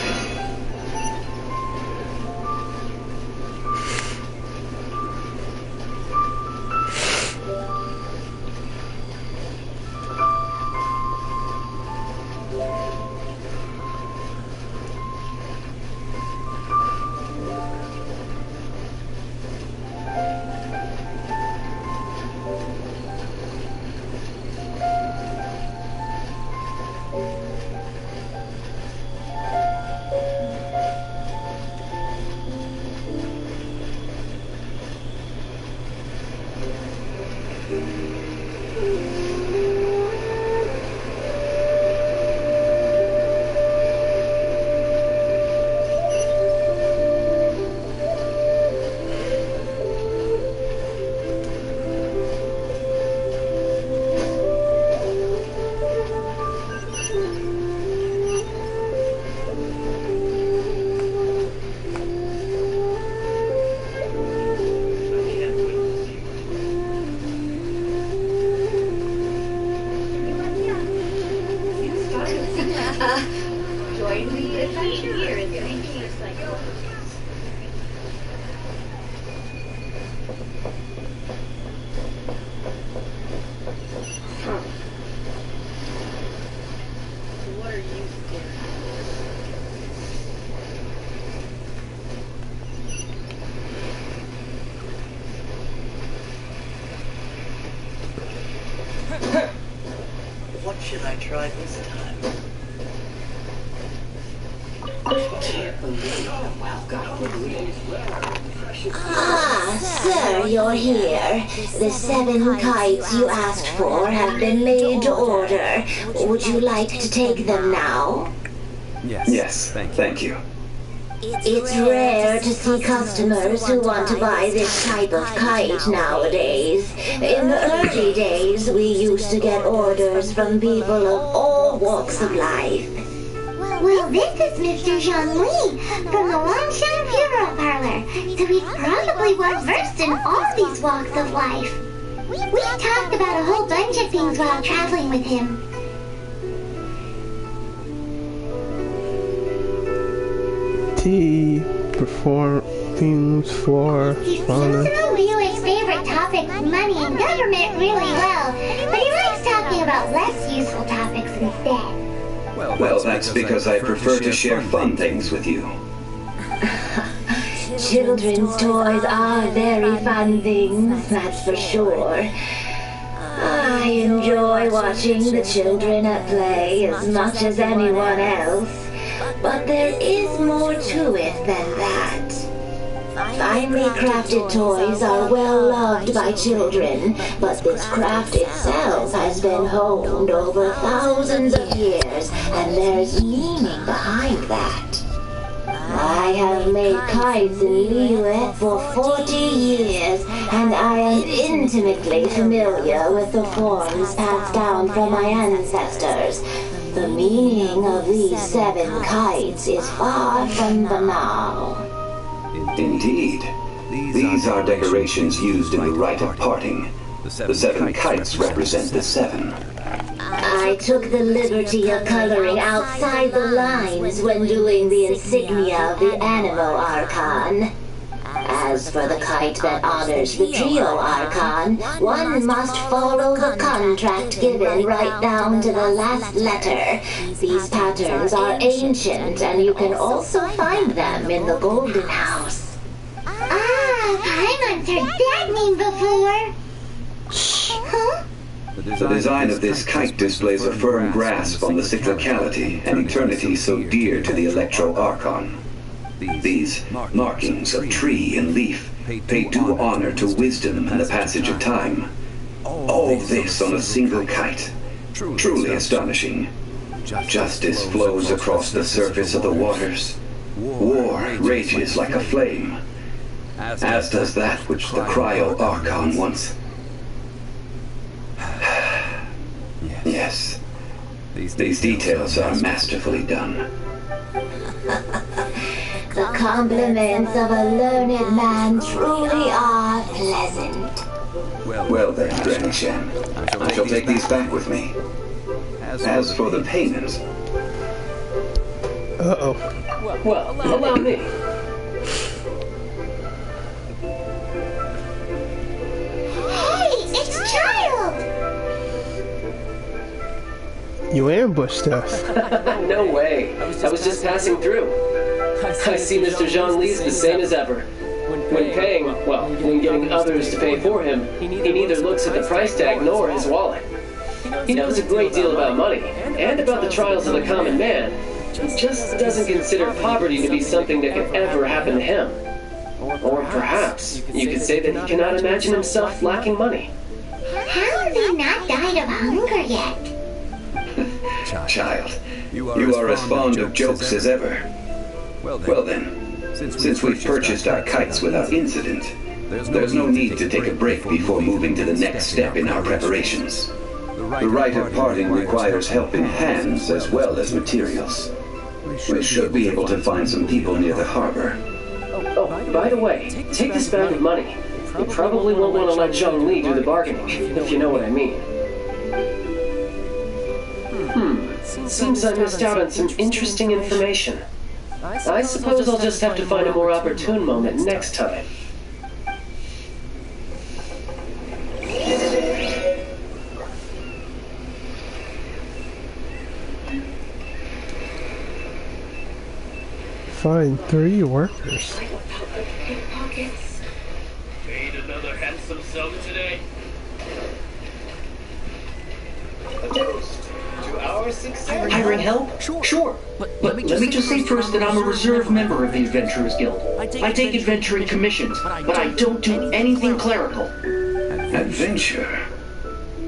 try this time. I can't believe how well got rid. Ah, sir, you're here. The 7 kites you asked for have been made to order. Would you like to take them now? Yes, thank you. It's rare to see customers who want to buy this type of kite nowadays. In the early days, we used to get orders from people of all walks of life. Well, this is Mr. Jean-Louis from the Longshan Funeral Parlor, so he's probably well-versed in all these walks of life. We talked about a whole bunch of things while traveling with him. Tea, perform themes for fauna. He seems to know Leo's favorite topics, money and government, really well, but he likes talking about less useful topics instead. Well, that's because I prefer to share fun things with you. Children's toys are very fun things, that's for sure. I enjoy watching the children at play as much as anyone else. But there is more to it than that. Finely crafted toys are well loved by children, but this craft itself has been honed over thousands of years, and there's meaning behind that. I have made kites in Liyue for 40 years, and I am intimately familiar with the forms passed down from my ancestors. The meaning of these 7 kites is far from banal. Indeed. These are decorations used in the rite of parting. The 7 kites represent the 7. I took the liberty of coloring outside the lines when doing the insignia of the Animo Archon. As for the kite that honors the Trio Archon, one must follow the contract given right down to the last letter. These patterns are ancient, and you can also find them in the Golden House. Ah, Paimon's heard that name before. Huh? The design of this kite displays a firm grasp on the cyclicality and eternity so dear to the Electro Archon. These markings of tree and leaf pay due honor to wisdom and the passage of time. All this on a single kite. Truly astonishing. Justice flows across the surface of the waters. War rages like a flame, as does that which the Cryo Archon wants. Yes, these details are masterfully done. The compliments of a learned man truly are pleasant. Well then, Granny Shan, I shall take these back with me. As for the payment... Uh-oh. Well, allow me. Hey, it's Child! You ambushed us. No way. I was just passing through. I see Mr. Jean-Li's the same as ever. When paying, well, when getting others to pay for him, he neither looks at the price tag nor his wallet. He knows a great deal about money, and about the trials of the common man, just doesn't consider poverty to be something that could ever happen to him. Or perhaps you could say that he cannot imagine himself lacking money. How has he not died of hunger yet? Child, you are as fond of jokes as ever. Well then, since we've purchased our kites without incident, there's no need to take a break before moving to the next step in our preparations. The rite of parting requires helping hands as well as materials. We should be able to find some people near the harbor. Oh, by the way, take this bag of money. You probably won't want to let Zhongli do the bargaining, if you know what I mean. Seems I missed out on some interesting information. I suppose I'll just have to find a more opportune moment next time. Find 3 workers. Made another handsome sum today. A toast to our success. Hiring help? Sure. But let me just say first that I'm a reserve member of the Adventurers Guild. I take adventuring commissions, but I don't do anything clerical. Adventure?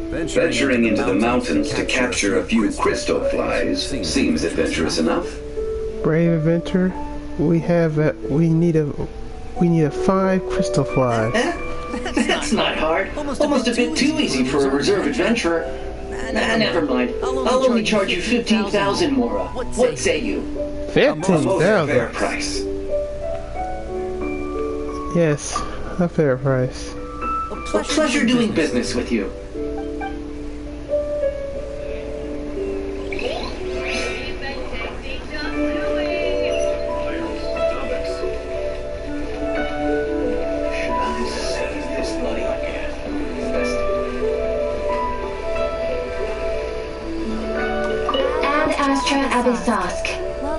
Venturing into the mountains to capture a few crystal flies seems adventurous enough. Brave adventurer, we need a 5 crystal flies. That's not hard. Almost a bit too easy for a reserve adventurer. Nah, never mind. I'll only charge you 15,000 Mora. What say you? 15,000? Fair price. Yes, a fair price. A pleasure doing business with you.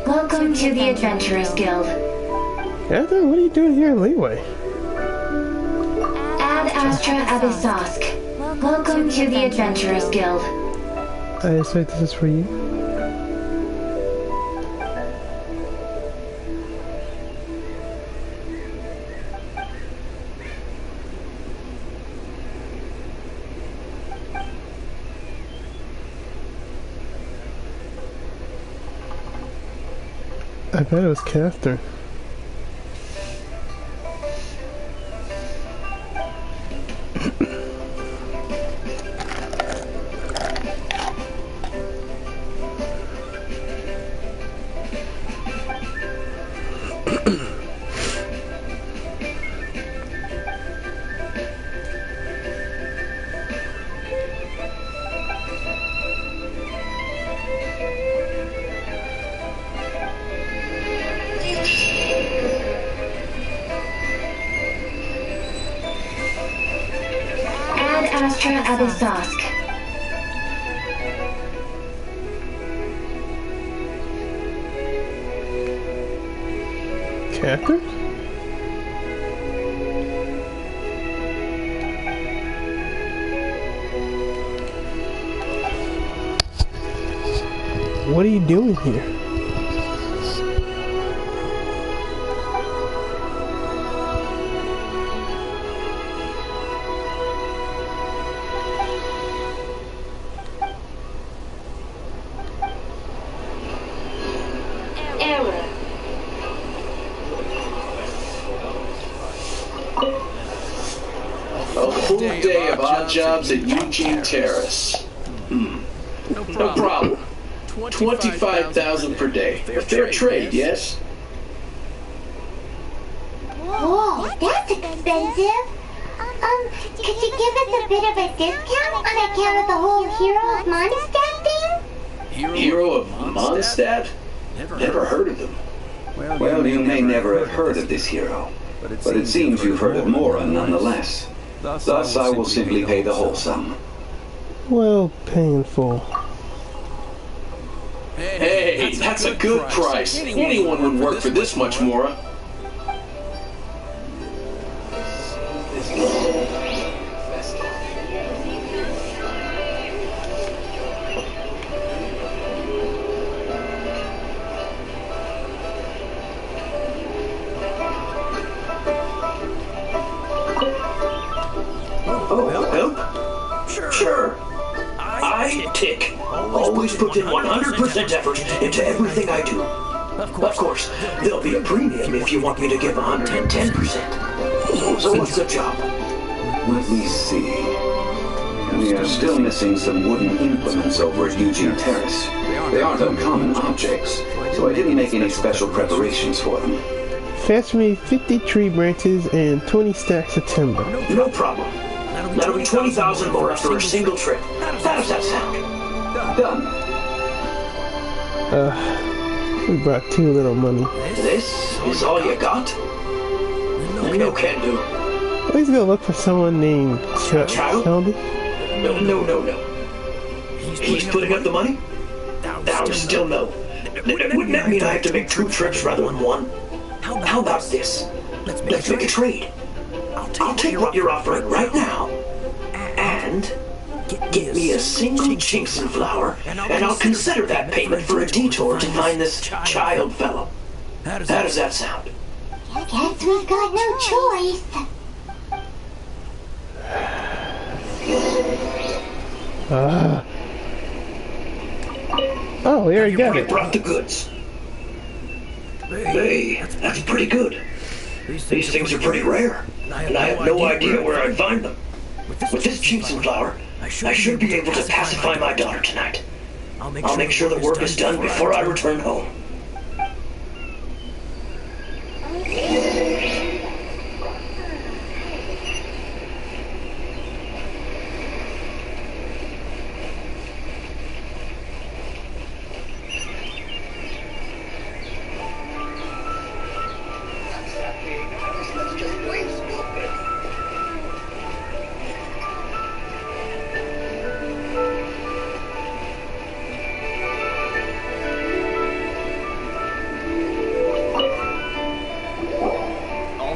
Welcome to the Adventurers Guild. Ethan, what are you doing here in Leeway? Ad Astra Abyssosk. Welcome to the Adventurers Guild. I expect this is for you. I bet it was Catherine. Astra Abyssosk. Catherine? What are you doing here? A full day of odd jobs at Eugene Terrace. No problem. 25,000 per day. A fair trade, yes? Whoa, that's expensive. Could you give us a bit of a discount on account of the whole Hero of Mondstadt thing? Hero of Mondstadt? Never heard of them. Well, you may never have heard of this hero, but it seems you've heard of Mora nonetheless. Thus, I will simply pay the whole sum. Well, painful. Hey, that's a good price. Anyone would work for this much, Mora. Sure. I, Tick, always put in 100% effort into everything I do. Of course, there'll be a premium if you want me to give 110%. So what's the job? Let me see. We are still missing some wooden implements over at Eugene Terrace. They aren't uncommon objects, so I didn't make any special preparations for them. Fetch me 50 tree branches and 20 stacks of timber. No problem. That'll be 20,000 more for a single trip. How does that sound? Done. We brought too little money. This is all you got? No can do. Let's go look for someone named Shelby. No. He's putting up the money? Now still no. Wouldn't that mean I have to make 2 trips rather than 1? How about this? Let's make a trade. I'll take what you're offering right now, and Give me a single Genshin flower, and I'll consider that payment for a detour to find this child fellow. How does that sound? Guess we've got no choice. Oh, here you got it. Brought the goods. Hey, that's pretty good. These things are pretty rare, and I have no idea where I'd find them. With this Genshin flower, I should be able to pacify my daughter tonight. I'll make sure the work is done before I return home.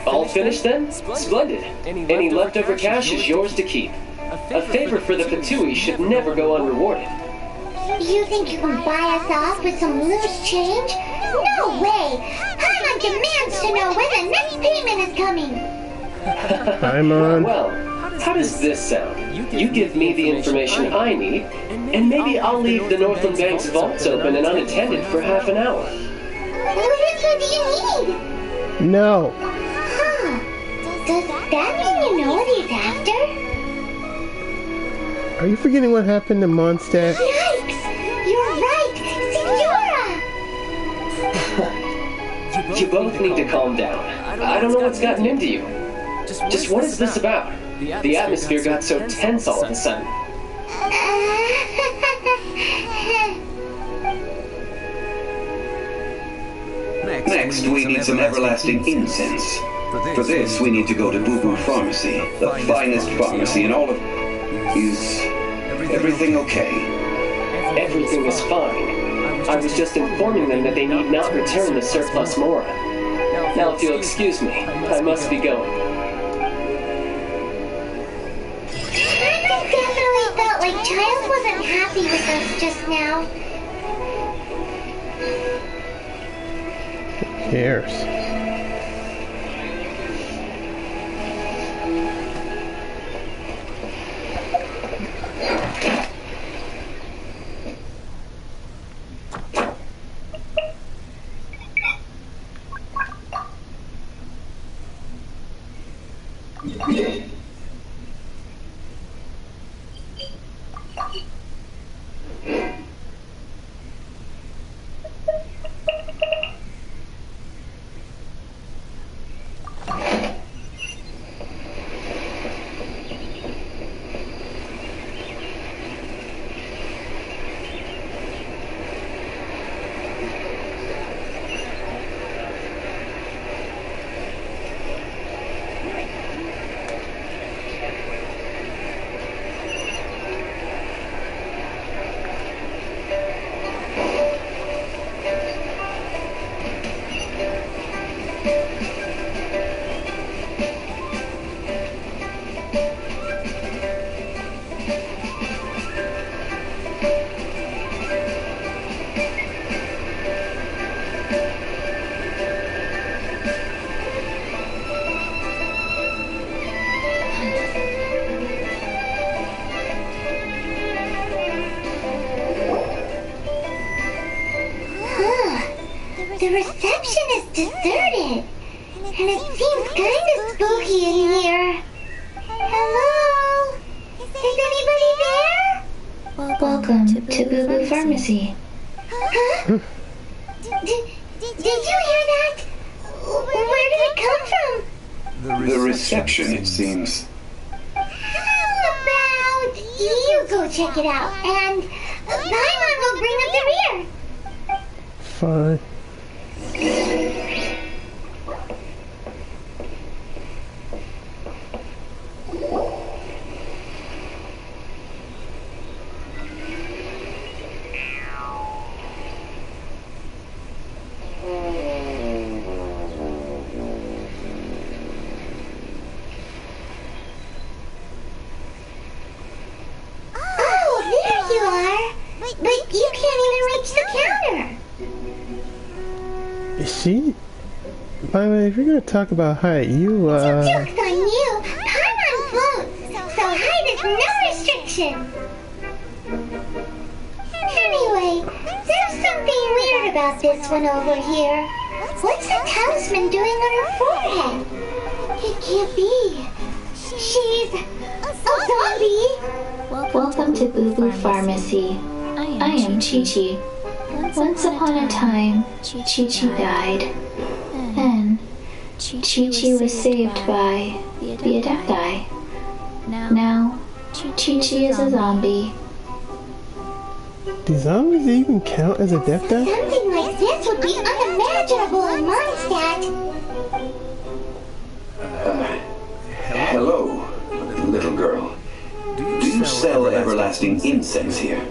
All finished then? Splendid. Any leftover cash is yours to keep. A favor for the Patui should never go unrewarded. You think you can buy us off with some loose change? No way! Paimon demands to know when the next payment is coming! Paimon. Well, how does this sound? You give me the information I need, and maybe I'll leave the Northland Bank's vaults open and unattended for half an hour. What info do you need? No. Does that mean you know what he's after? Are you forgetting what happened to Mondstadt? Yikes! You're right! Signora! You both need to calm down. I don't know what's gotten into you. Just what is this about? The atmosphere got so tense all of a sudden. Next, we need some everlasting incense. For this, we need to go to Boo Boo Pharmacy, the finest pharmacy in all of... Is everything okay? Everything is fine. I was just informing them that they need not return the surplus Mora. Now, if you'll excuse me, I must be going. I definitely felt like Giles wasn't happy with us just now. Who cares? The reception is deserted, and it seems kind of spooky in here. Hello? Is anybody there? Welcome to Boo Boo Pharmacy. Huh? Did you hear that? Where did it come from? The reception, it seems. How about you go check it out, and Paimon will bring up the rear. Fine. She... By the way, if you're gonna talk about height, you, Joke's on you! I'm on floats, so height is no restriction! Anyway, there's something weird about this one over here. What's the talisman doing on her forehead? It can't be. She's a zombie! Welcome to Boo Boo Pharmacy. I am Chi-Chi. Once upon a time, Chi-Chi died. Then, Chi-Chi was saved by the Adepti. Now, Chi-Chi is a zombie. Do zombies even count as Adepti? Something like this would be unimaginable in Mondstadt. Hello, little girl. Do you sell everlasting incense here?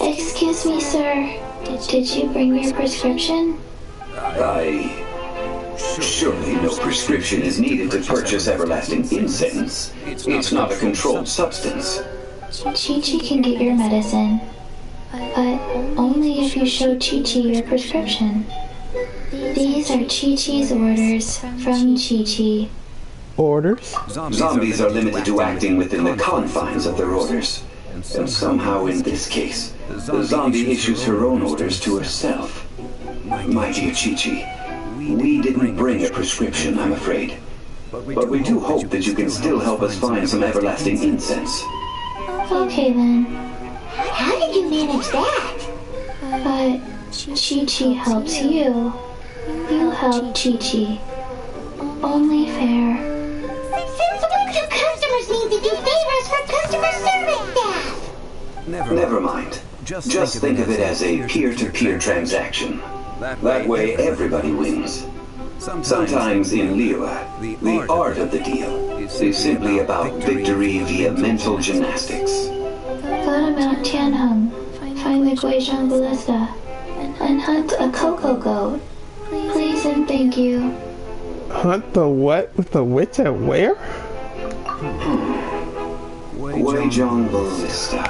Excuse me, sir. Did you bring your prescription? Surely no prescription is needed to purchase everlasting incense. It's not a controlled substance. Chi-Chi can get your medicine, but only if you show Chi-Chi your prescription. These are Chi-Chi's orders from Chi-Chi. Orders? Zombies are limited to acting within the confines of their orders. And somehow in this case, the zombie issues her own orders to herself. My dear Chi-Chi, we didn't bring a prescription, I'm afraid. But we do hope that you can still help us find some everlasting incense. Okay then. How did you manage that? But Chi-Chi helps you. You help Chi-Chi. Only fair. Since when do customers need to do favors for customer service staff? Never mind. Just think of it as a peer-to-peer transaction. That way everybody wins. Sometimes in Liyue, the art of the deal is simply about victory via mental gymnastics. Go to Mount Tianheng, find the Guizhong Ballista, and hunt a cocoa goat. Please and thank you. Hunt the what with the witch at where? Guizhong Ballista.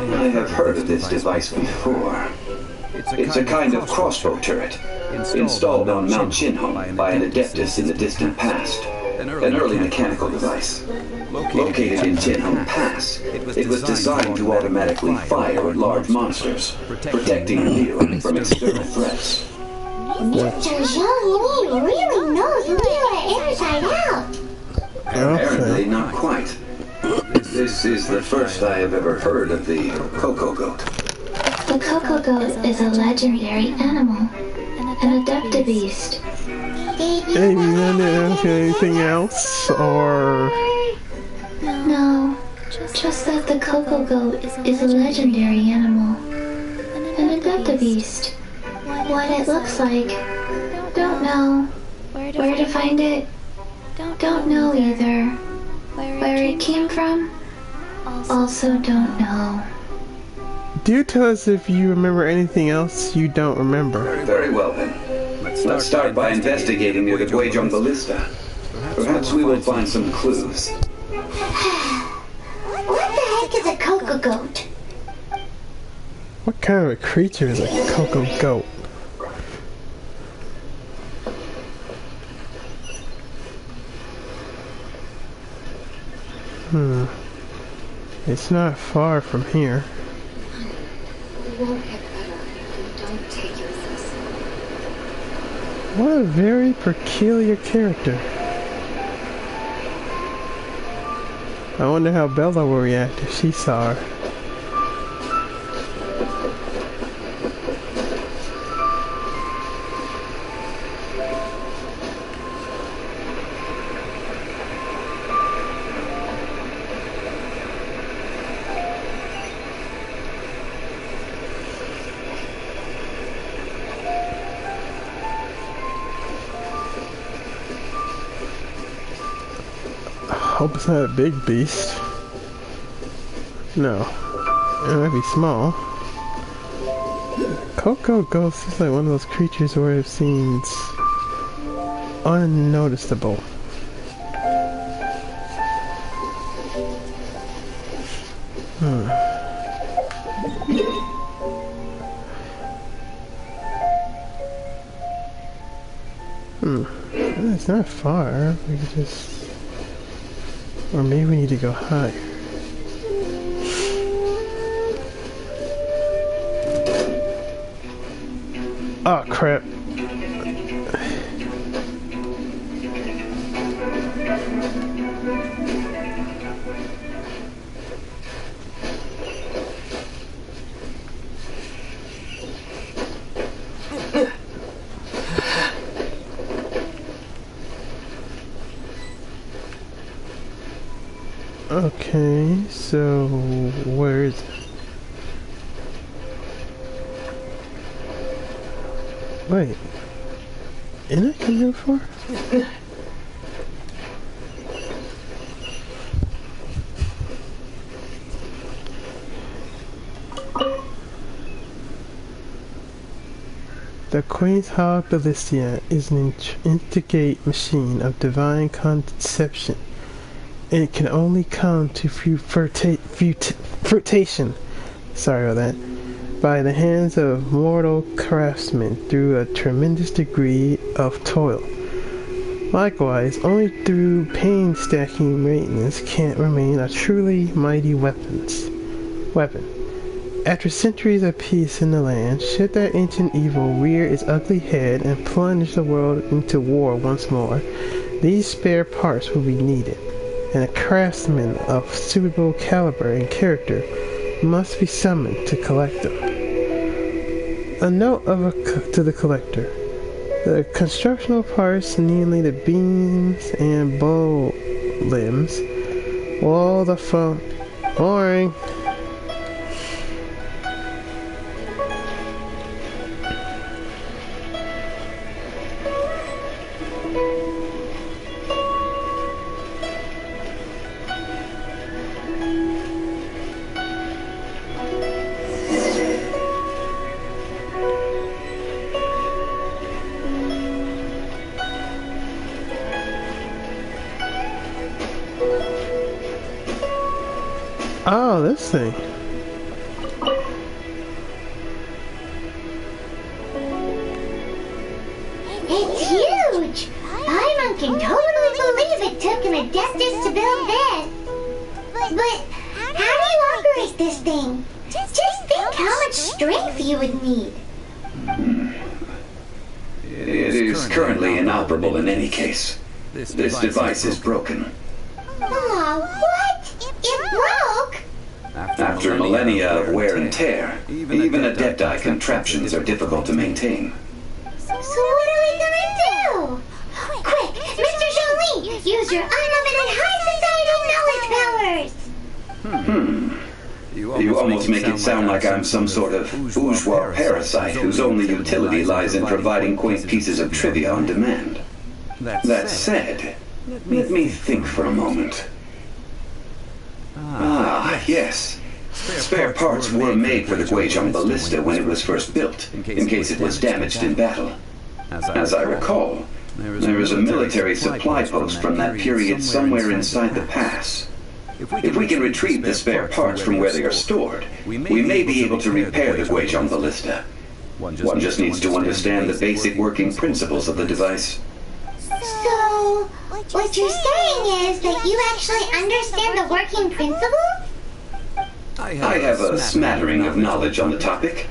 I have heard of this device before. It's a kind of crossbow turret, installed on Mount Tianheng by an adeptus in the distant past. An early mechanical device. Located in Tianheng Pass, it was designed to automatically fire at large monsters, protecting Liyue from external threats. Mr. Zhang Yi really knows Liyue inside out. Apparently not quite. This is the first I have ever heard of the cocoa goat. The cocoa goat is a legendary animal, an adeptabeast. Hey, you want to ask anything else, or...? No, just that the cocoa goat is a legendary animal, an adeptabeast. What it looks like, don't know. Where to find it, don't know either. Where it came from, also don't know. Do tell us if you remember anything else you don't remember. Very well then. Let's start by investigating near the Guizhong Ballista. Perhaps we will find some clues. What the heck is a cocoa goat? What kind of a creature is a cocoa goat? It's not far from here. We won't get better if you don't take your medicine. What a very peculiar character. I wonder how Bella will react if she saw her. Hope it's not a big beast. No. It might be small. Cocoa Ghost is like one of those creatures where it seems unnoticeable. It's not far. We could just... Or maybe we need to go higher. Oh, crap. Okay, so where is it? Wait, didn't I come here before? The Queen's Hall Ballista is an intricate machine of divine conception. It can only come to fruition, sorry about that, by the hands of mortal craftsmen through a tremendous degree of toil. Likewise, only through painstaking maintenance can it remain a truly mighty weapon. After centuries of peace in the land, should that ancient evil rear its ugly head and plunge the world into war once more, these spare parts will be needed, and a craftsman of suitable caliber and character must be summoned to collect them. A note to the collector. The constructional parts, namely the beams and bow limbs, all the boring. Oh, this thing. It's huge! Paimon can totally believe it took an Adeptus to build this. But how do you operate this thing? Just think how much strength you would need. It is currently inoperable in any case. This device is broken. Aw, what? It broke? After millennia of wear and tear, even Adepti contraptions are difficult to maintain. So what are we gonna do? Quick, Mr. Zhongli, use your unlimited high society knowledge powers! You almost make it sound like I'm some sort of bourgeois parasite whose only utility lies in providing quaint pieces of trivia on demand. That said, let me think for a moment. Ah, yes. Spare parts were made for the Guizhong Ballista when it was first built, in case it was damaged in battle. As I recall, there is a military supply post from that period somewhere inside the pass. If we can retrieve the spare parts from where they are stored, we may be able to repair the Guizhong Ballista. One just needs to understand the basic working principles of the device. So, what you're saying is that you actually understand the working principles? I have a smattering of knowledge on the topic.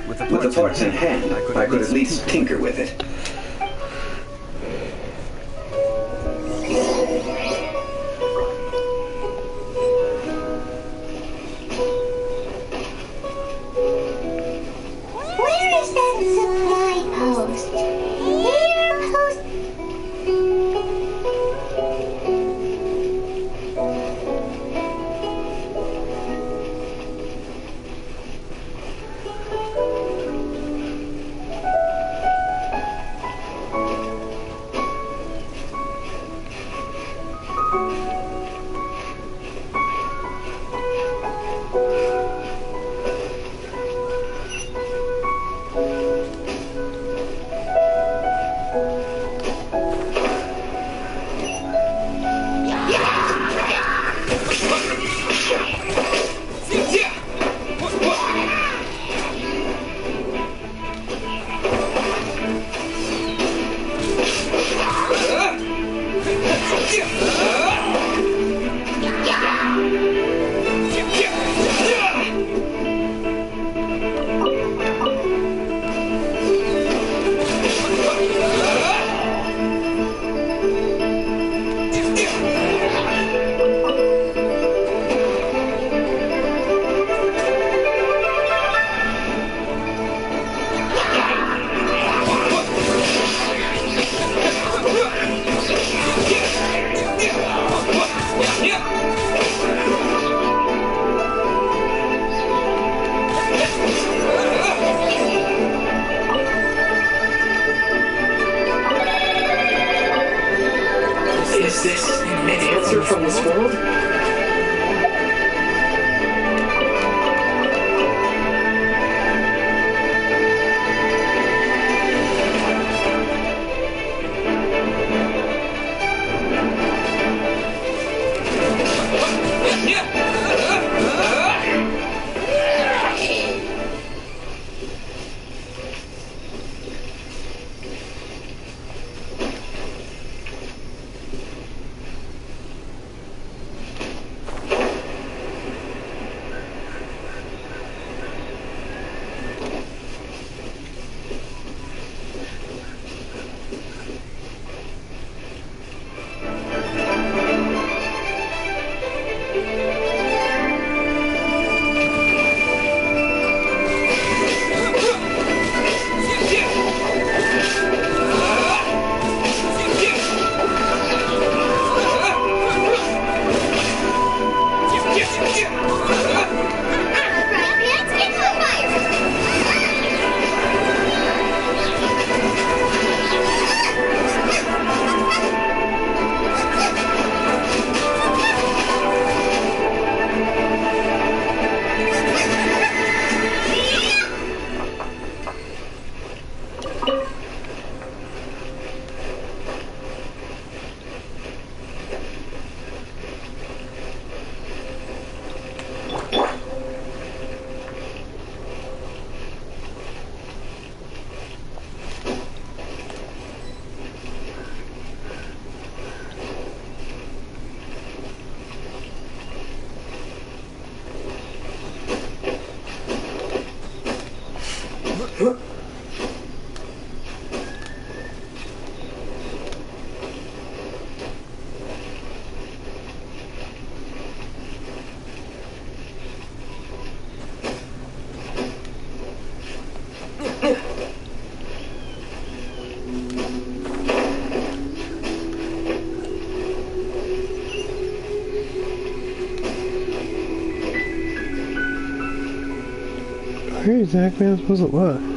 With the parts in hand, I could at least tinker with it. Where is that supply post? Here, post... exactly am I supposed to look?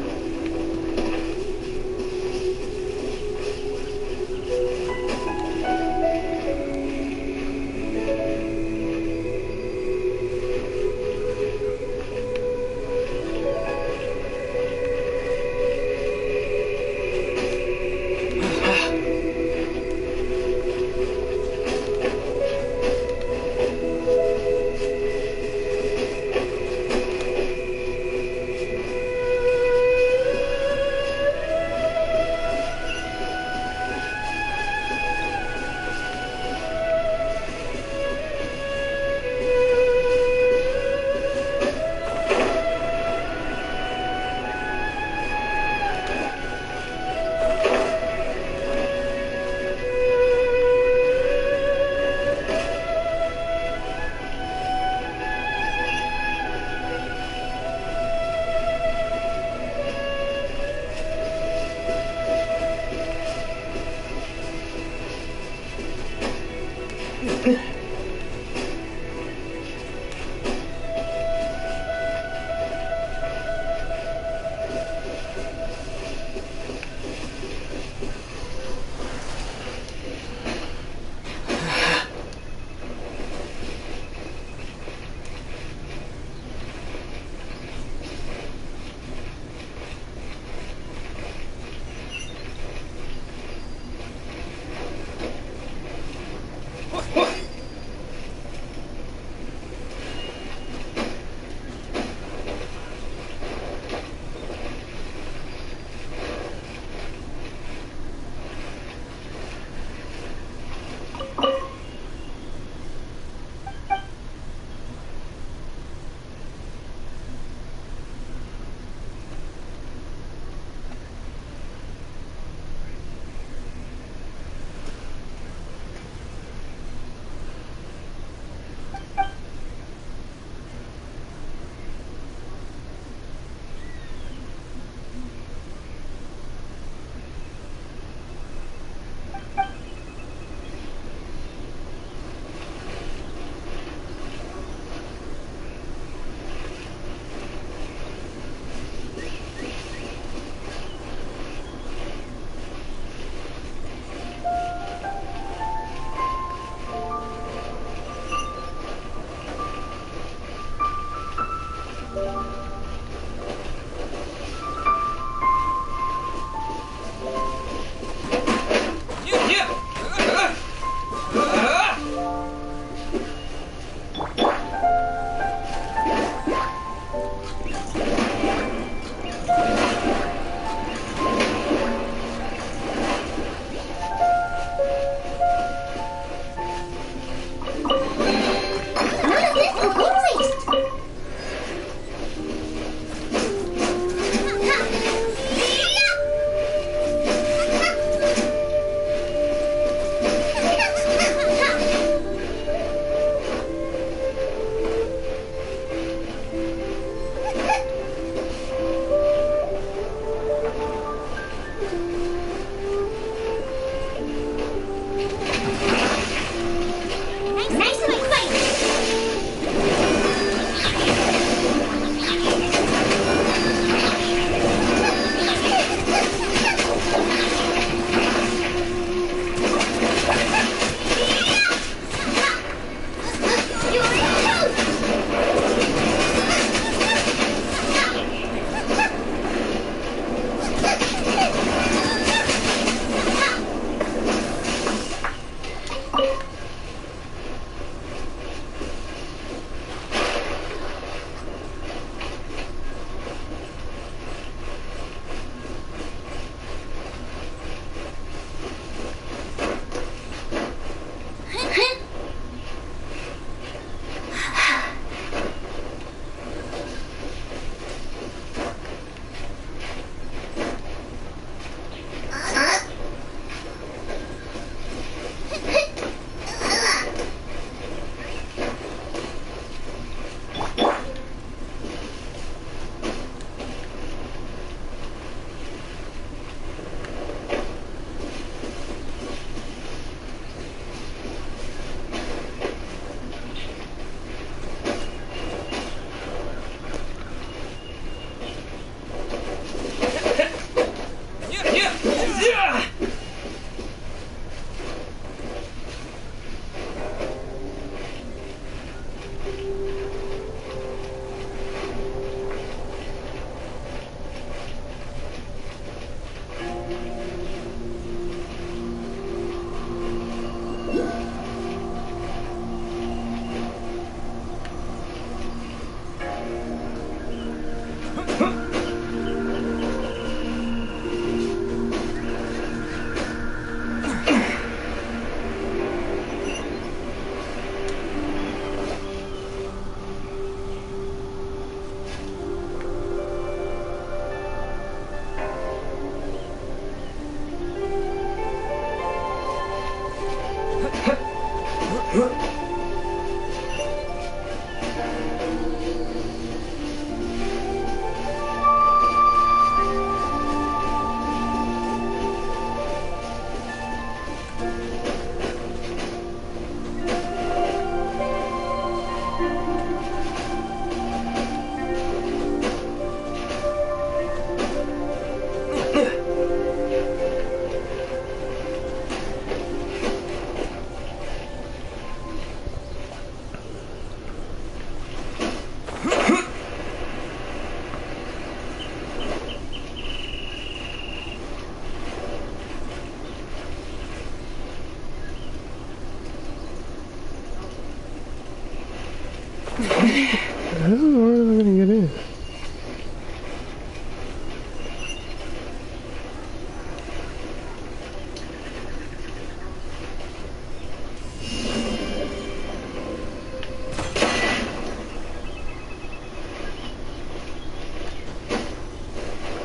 I don't know where I'm gonna get in.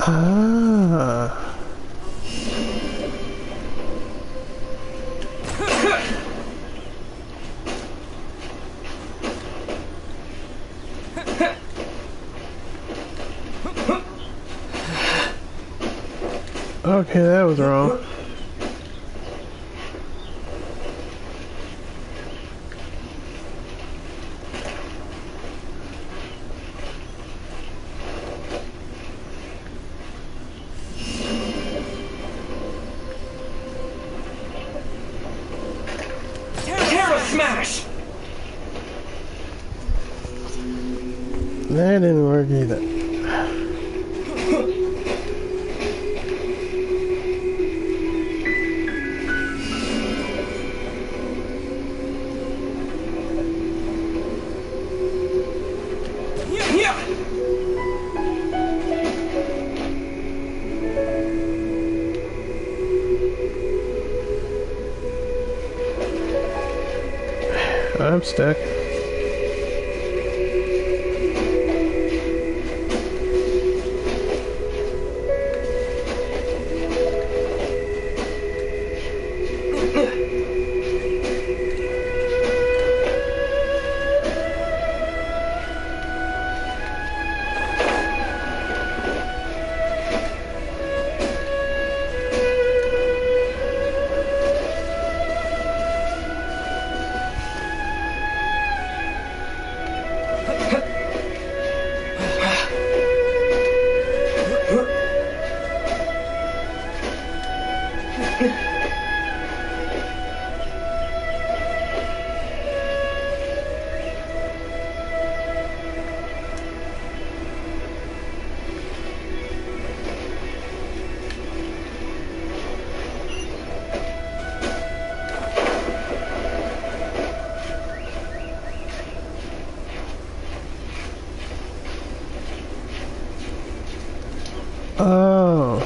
Ah. Okay, that was wrong. Smash! That didn't work either. I'm stuck. Oh.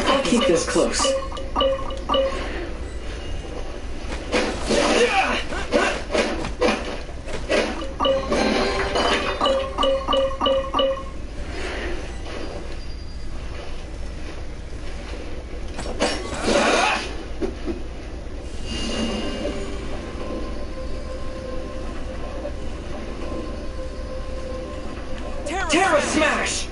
I'll keep this close. Terra Smash!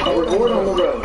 A reward on the road.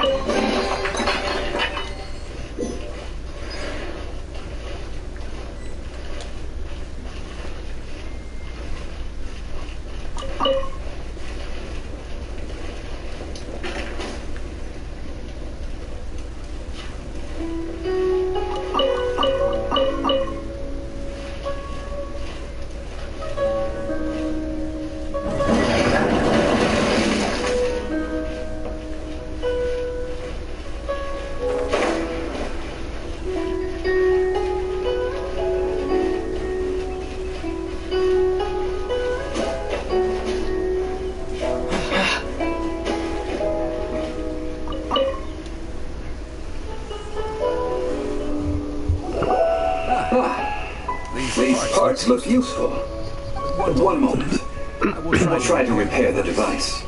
These parts look useful. One moment. I'll try to repair the device.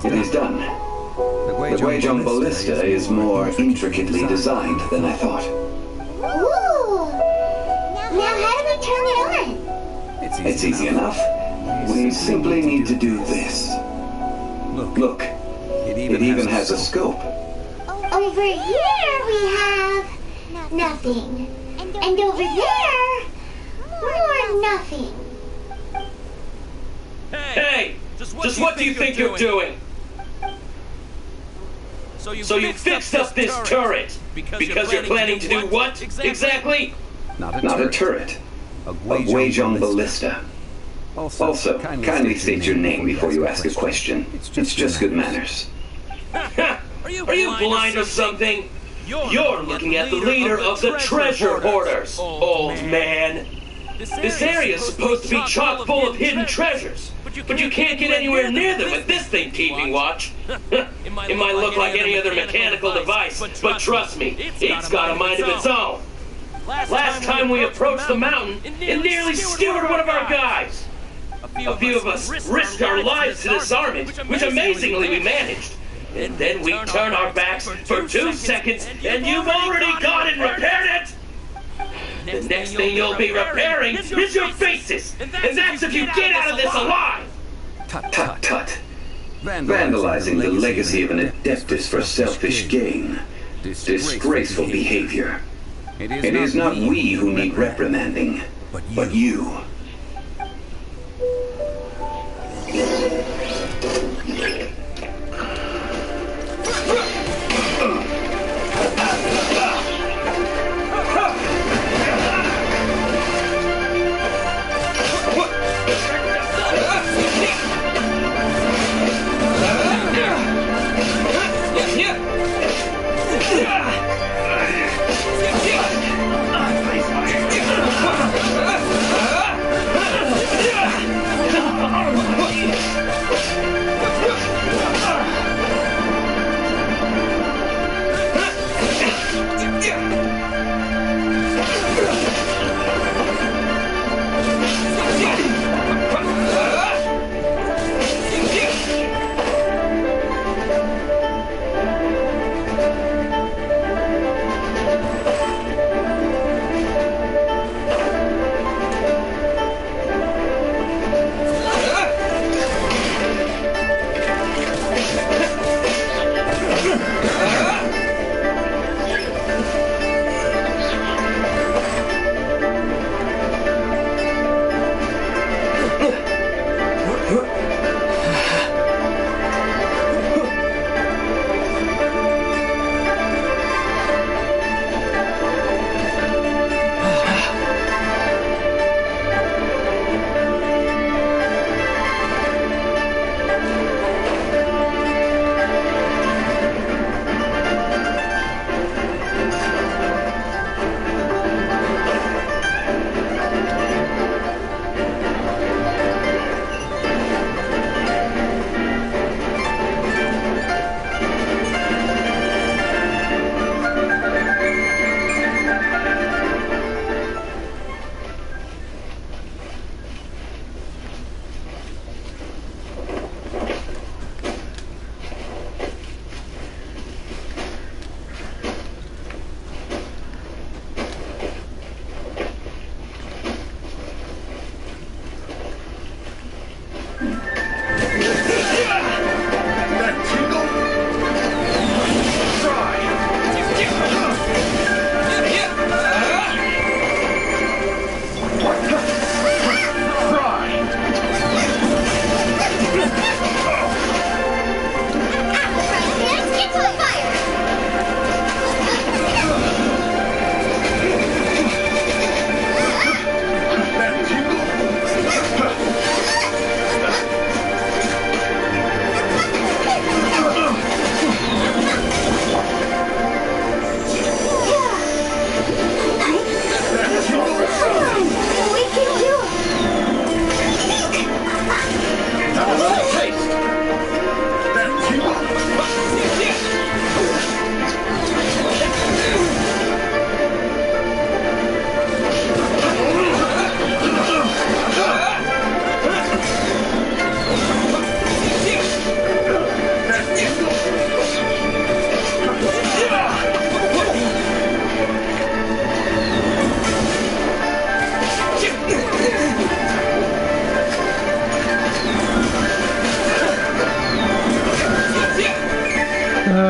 It is done. The Guijong ballista is more intricately designed than I thought. Ooh! Now how do we turn it on? It's easy enough. We simply need to do this. Look, it even has a scope. Over here we have nothing. And over there, more nothing. Hey! Just what do you think you're doing? So you fixed up this turret because you're planning to do what exactly? Not a turret. A Guizhong ballista. Also, kindly state your name before you ask a question. It's just good manners. Are you blind or something? You're looking at the leader of the treasure hoarders, old man. This area's supposed to be chock full of hidden treasures, but you can't get anywhere near them with this thing keeping watch. It might look like any other mechanical device, but trust me, it's got a mind of its own. Last time we approached the mountain, it nearly skewered one of our guys. A few of us risked our lives to disarm it, which amazingly we managed. And then we turn our backs for 2 seconds, and you've already gone and repaired it! The next thing you'll be repairing is your faces! And that's if you get out of this alive! Tut tut. Vandalizing the legacy of an adeptus for selfish gain. Disgraceful behavior. It is not we who need reprimanding, but you.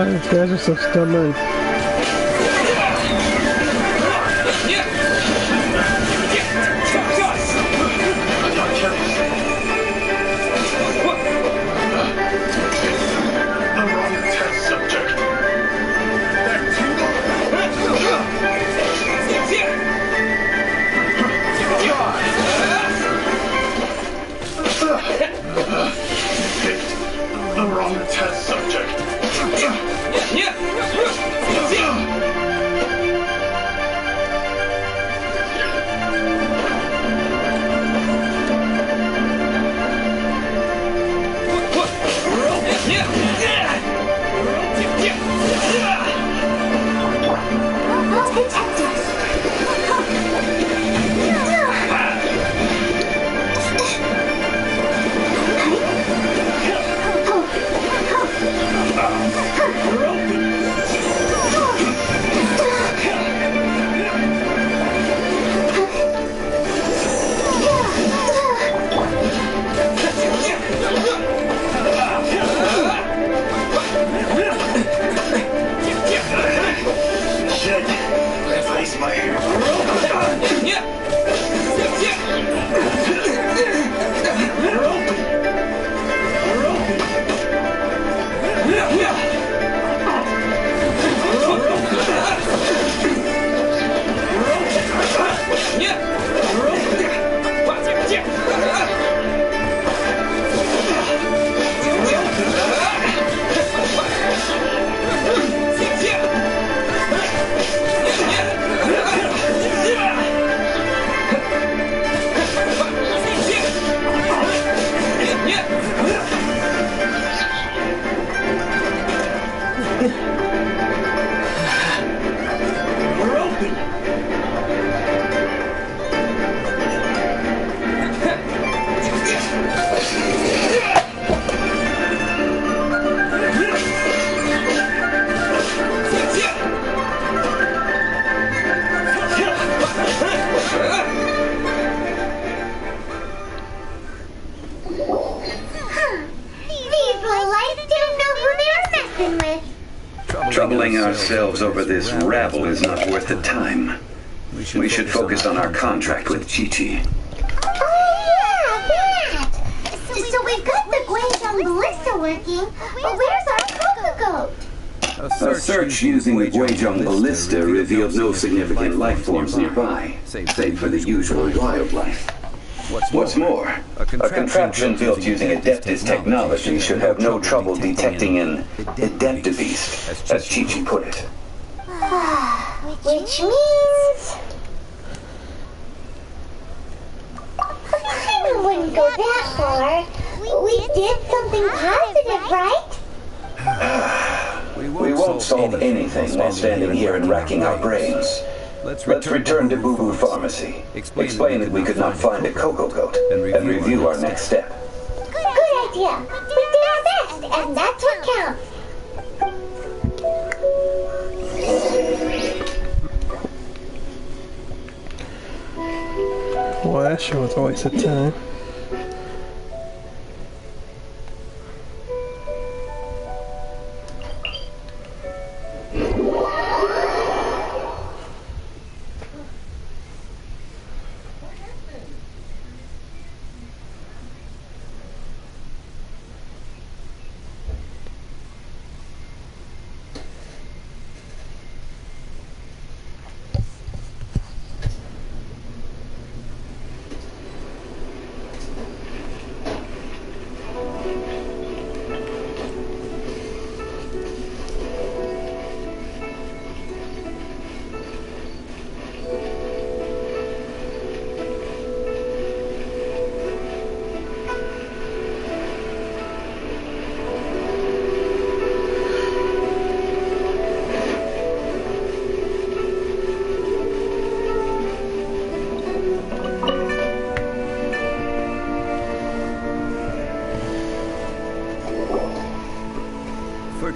These guys are so stubborn. I'm on the test subject. Troubling ourselves over this rabble is not worth the time. We should focus on our contract with Chi-Chi. Oh yeah, that! So we've got the Guizhong ballista working, but where's our Coco Goat? A search using the Guizhong ballista revealed no significant life forms nearby, save for the usual wildlife. What's more, a contraption built using Adeptus technology should have no trouble detecting an Adeptibeast, as Chi-Chi put it. Which means... I wouldn't go that far. We did something positive, right? We won't solve anything while standing here and racking our brains. Let's return to Boo Boo Pharmacy, explain that we could not find a Coco Goat, and review our next step. Good idea. We did our best, and that's what counts. Well, that sure was a waste of time.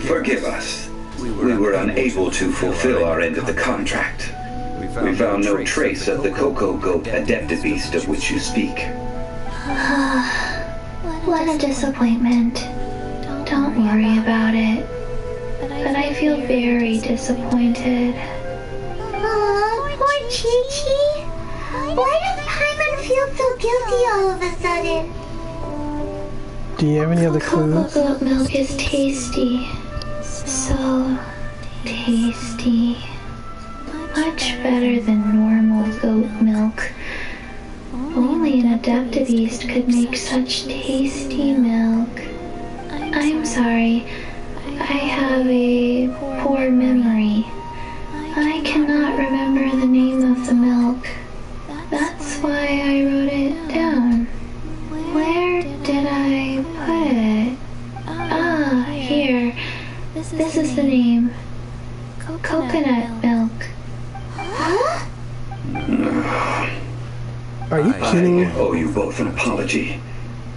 Forgive us. We were unable to fulfill our end of the contract. We found no trace of the Coco Goat Adeptibeast of which you speak. What a disappointment. Don't worry about it. But I feel very disappointed. Aw, poor Chi-Chi. Why does Paimon feel so guilty all of a sudden? Do you have any other clues? Coco Goat milk is tasty. So tasty. Much better than normal goat milk. Only an Adeptibeast could make such tasty milk. I'm sorry. I have a poor memory. I cannot remember the name of the milk. That's why I wrote it down. Where did I put it? Ah, here. This is the name. Coconut milk. Huh? Are you kidding me? I owe you both an apology.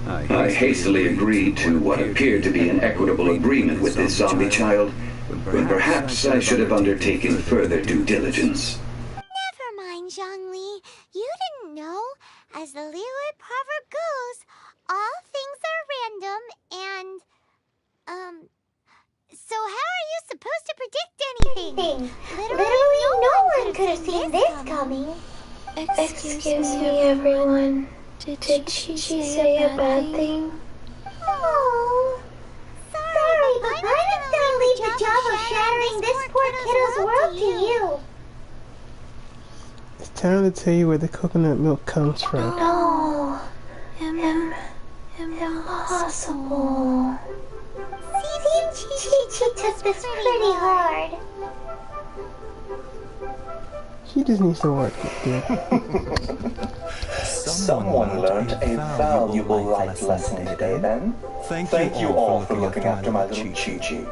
I hastily agreed to what appeared to be an equitable agreement with this zombie child, when perhaps I should have undertaken further due diligence. Never mind, Zhongli. You didn't know. As the Liyue proverb goes, all things are random and, so how are you supposed to predict anything? Literally no one could have seen this coming. Excuse me, everyone. Did Chi-Chi say a bad thing? Oh, sorry, but Paimon's gonna leave the job of shattering this poor kiddo's world to you. It's time to tell you where the coconut milk comes from. No. Impossible. Seems Chi-Chi took this pretty hard. She just needs to work it, Someone learned a valuable life lesson today, then. Thank you all for looking after my little Chi-Chi.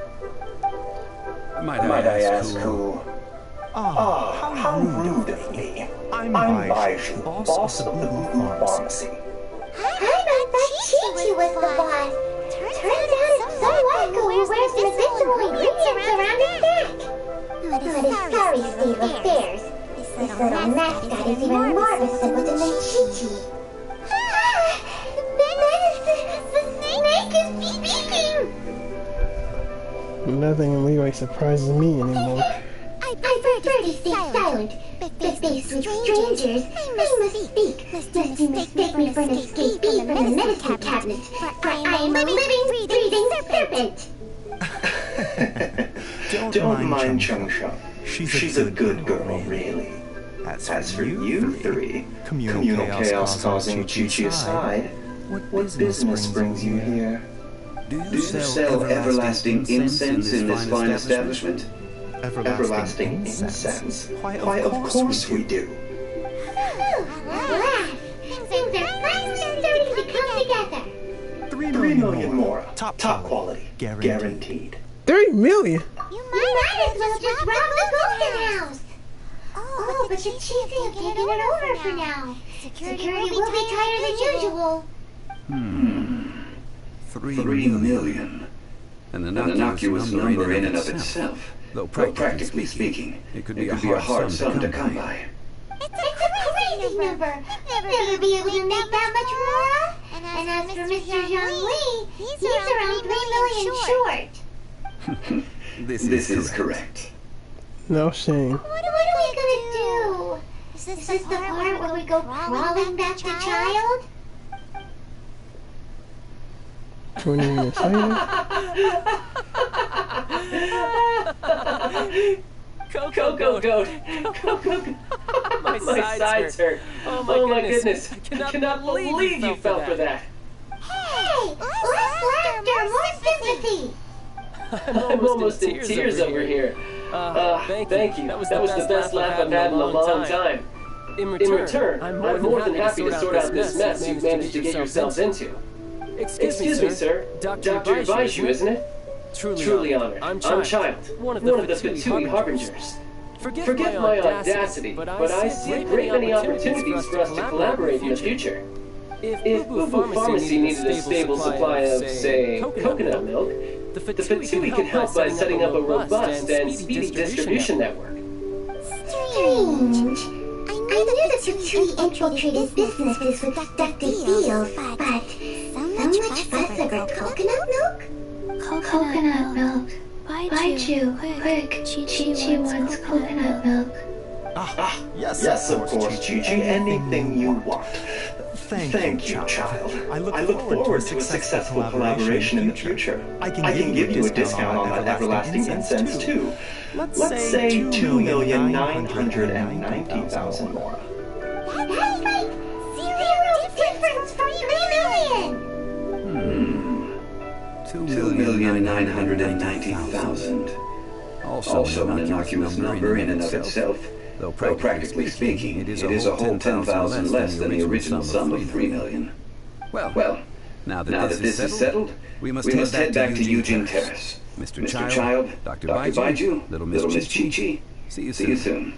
Might I ask who? How rude of me. I'm Baiju, boss of the Boo Boo Pharmacy. I thought Chi-Chi was the boss. Turns out it's some wacko who wears medicinal ingredients around his neck. But his sorry state of affairs. This little mascot is even more of a simpleton than Chi-Chi. The snake is beeping! Nothing really surprises me anymore. I prefer to stay silent. Faced with strangers, I must speak, lest you mistake me for an escapee from the medicine cabinet, for I am a living, breathing serpent. Don't mind Chung Chung. She's a good girl, really. As for you three, communal chaos causing Chi-Chi aside, what business brings you here? Do you sell everlasting incense in this fine establishment? Everlasting incense? Why, of course we do. Alas, things are finally starting to come together. 3 million more. Top quality. Guaranteed. 3 million? You might as well just rob the Golden House. Oh, but the chief have taken it over for now. Security will be tighter than usual. 3 million. An innocuous number in and of itself. Though practically speaking, it could be a hard sum to come by. It's a crazy number. Never be able to make that much more. And as for Mr. Zhang Li, he's around 3 million short. This is correct. No shame. What are we gonna do? Is this the part where we go crawling back to child? Joining the silence. Coco Goat. My sides hurt. Oh my goodness. I cannot believe you fell for that. Hey, less laughter, more sympathy. I'm almost in tears over here. Thank you. That was the best laugh I've had in a long time. In return, I'm more than happy to sort out this mess you've managed to get yourselves into. Excuse me, sir. Dr. Baiju, isn't it? Truly honored. I'm Child, one of the Fatui Harbingers. Forgive my audacity, but I see a great many opportunities for us to collaborate in the future. If Boo Pharmacy needed a stable supply of, say, coconut milk, the Fatui could help by setting up a robust and speedy distribution network. Strange. I knew the Fatui infiltrated businesses with deductive deals, but so much fuss over coconut milk? Coconut milk. Baiju, quick. Chi-Chi wants coconut milk. Yes, of course, Chi-Chi. Anything you want. Thank you, child. I look forward to a successful collaboration in the future. I can give you a discount on that everlasting incense, too. Let's say 2,990,000 more. That's like zero difference from 3 million! 2,990,000. Also an innocuous number in and of itself. Though practically speaking, it is a whole 10,000 less than the original sum of 3 million. Well, now that this is settled, we must head back to Eugene Terrace. Mr. Child, Dr. Baiju, Little Miss Chi-Chi, see you soon.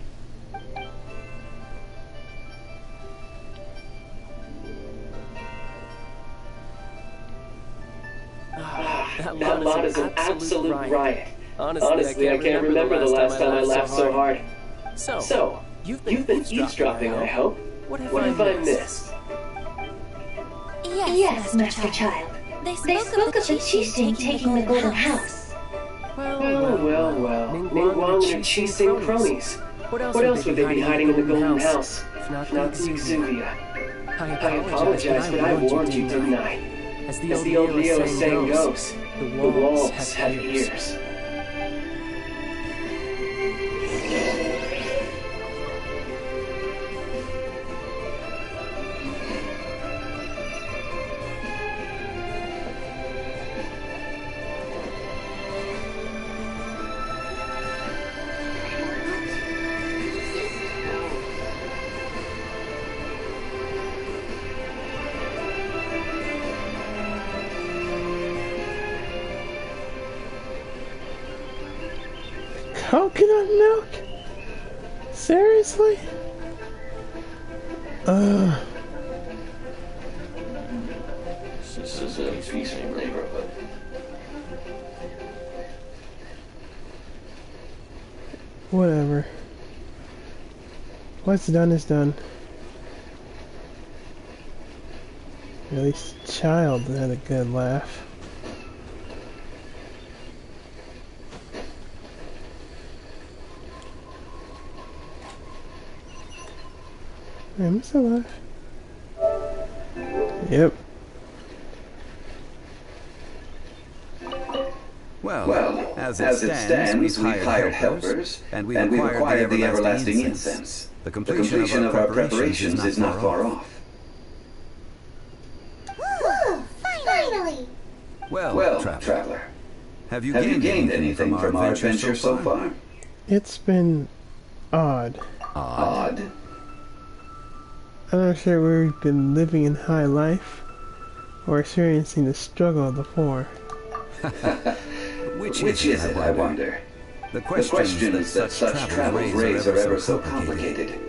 That lot is an absolute riot. Honestly, I can't remember the last time I laughed so hard. So, you've been eavesdropping, I hope? What have I missed? Yes, Master Child. They spoke of the Chi-Sing taking the Golden House. Well. Ningguang and her Chi-Sing cronies. What else would they be hiding in the Golden House? If not the Exuvia. I apologize, but I warned you, didn't I? As the old Leo saying goes, the walls have ears. Coconut milk? Seriously? This is a peaceful neighborhood. Whatever. What's done is done. At least Child had a good laugh. I'm still alive. Yep. Well, as it stands, we've hired helpers, and we've acquired the everlasting incense. The completion of our preparations is not far off. Finally! Well, traveler, have you gained anything from our adventure so far? It's been odd. Odd? I'm not sure where we've been living in high life or experiencing the struggle of the poor. Which is it, I wonder? The questions that such travels raise are ever so complicated.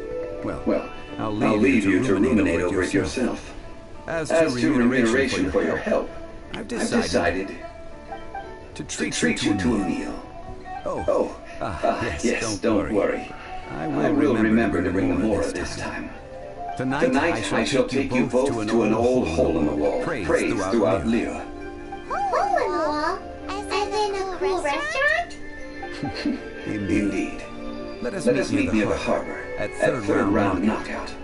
Well, I'll leave you to ruminate over it yourself. As to remuneration for your help, I've decided to treat you to a meal. Yes, don't worry. I will remember to bring the Mora this time. Tonight I shall take you both to an old hole in the wall, praised throughout Lyra. Hole in the wall? As in a cool restaurant? Indeed. Let us meet near the harbor at third round knockout.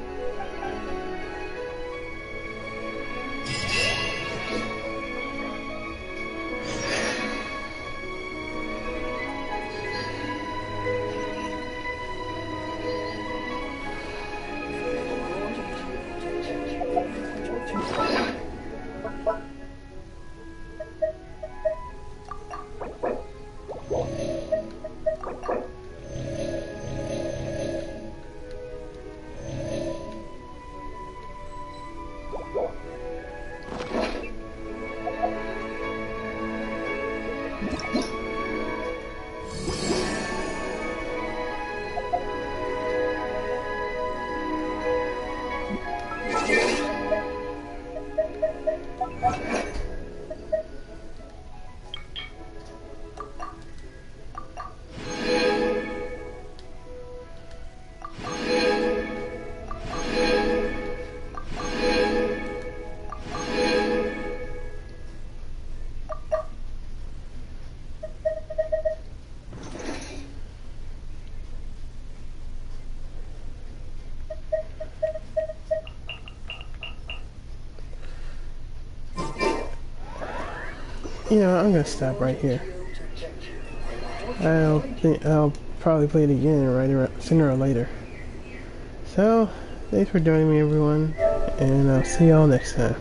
You know, I'm gonna stop right here. I'll probably play it again sooner or later. So, thanks for joining me, everyone, and I'll see y'all next time.